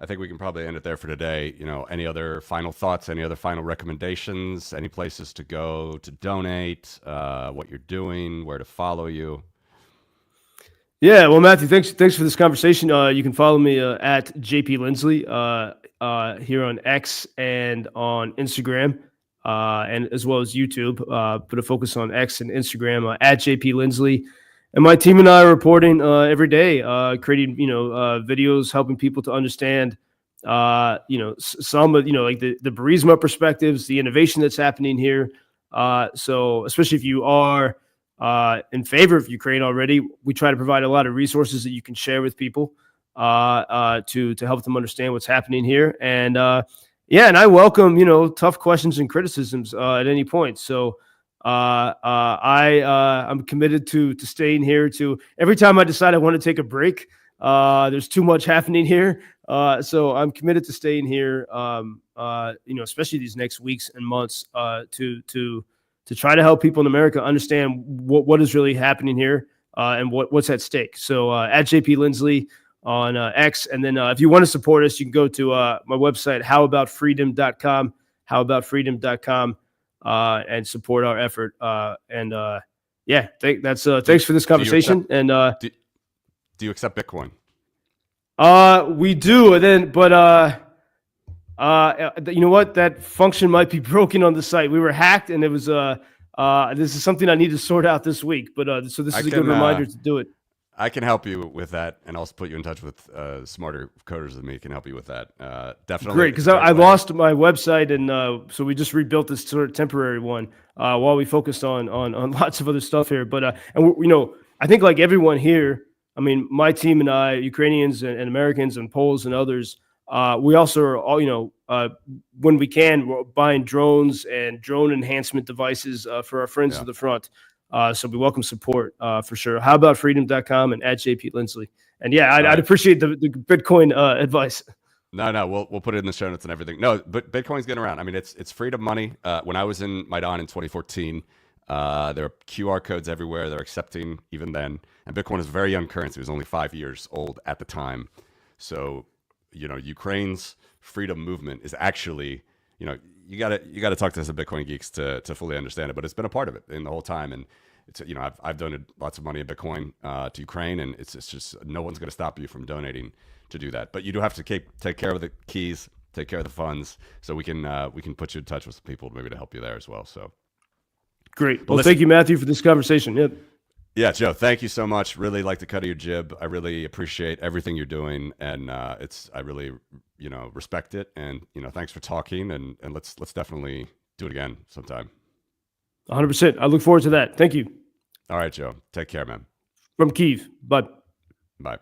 I think we can probably end it there for today. Any other final thoughts? Any other final recommendations? Any places to go to donate? What you're doing? Where to follow you? Yeah, well, Matthew, thanks for this conversation. You can follow me at JP Lindsley here on X and on Instagram, and as well as YouTube. Put a focus on X and Instagram at JP Lindsley. And my team and I are reporting every day, creating videos, helping people to understand some of like the Burisma perspectives, the innovation that's happening here. So especially if you are in favor of Ukraine already, we try to provide a lot of resources that you can share with people to help them understand what's happening here. And and I welcome tough questions and criticisms at any point. So I'm committed to staying here. To every time I decide I want to take a break, there's too much happening here. So I'm committed to staying here. Especially these next weeks and months to try to help people in America understand what is really happening here and what's at stake. So at JP Lindsley on X. And then if you want to support us, you can go to my website, howaboutfreedom.com, howaboutfreedom.com, and support our effort. Thanks for this conversation. Do you accept Bitcoin? We do. And then, but you know what? That function might be broken on the site. We were hacked, and it was this is something I need to sort out this week. But so this is a good reminder to do it. I can help you with that, and I'll put you in touch with smarter coders than me can help you with that. Definitely. Great, because I lost my website, and so we just rebuilt this sort of temporary one while we focused on lots of other stuff here. But I think like everyone here, I mean, my team and I, Ukrainians and Americans and Poles and others, we also are all, when we can, we're buying drones and drone enhancement devices for our friends to the front. So we welcome support for sure. Howaboutfreedom.com and at JP Lindsley. And I'd appreciate the Bitcoin advice. No, we'll put it in the show notes and everything. No, but Bitcoin's getting around. I mean, it's freedom money. When I was in Maidan in 2014, there are QR codes everywhere. They're accepting even then. And Bitcoin is a very young currency. It was only 5 years old at the time. So, Ukraine's freedom movement is actually, you got to talk to some Bitcoin geeks to fully understand it. But it's been a part of it in the whole time. And it's I've donated lots of money in Bitcoin to Ukraine, and it's just no one's going to stop you from donating to do that. But you do have to take care of the keys, take care of the funds, so we can put you in touch with some people maybe to help you there as well. So great. Well, thank you, Matthew, for this conversation. Yep. Yeah, Joe, thank you so much. Really like the cut of your jib. I really appreciate everything you're doing, and I really respect it. And thanks for talking, and let's definitely do it again sometime. 100%. I look forward to that. Thank you. All right, Joe. Take care, man. From Kyiv. Bye. Bye.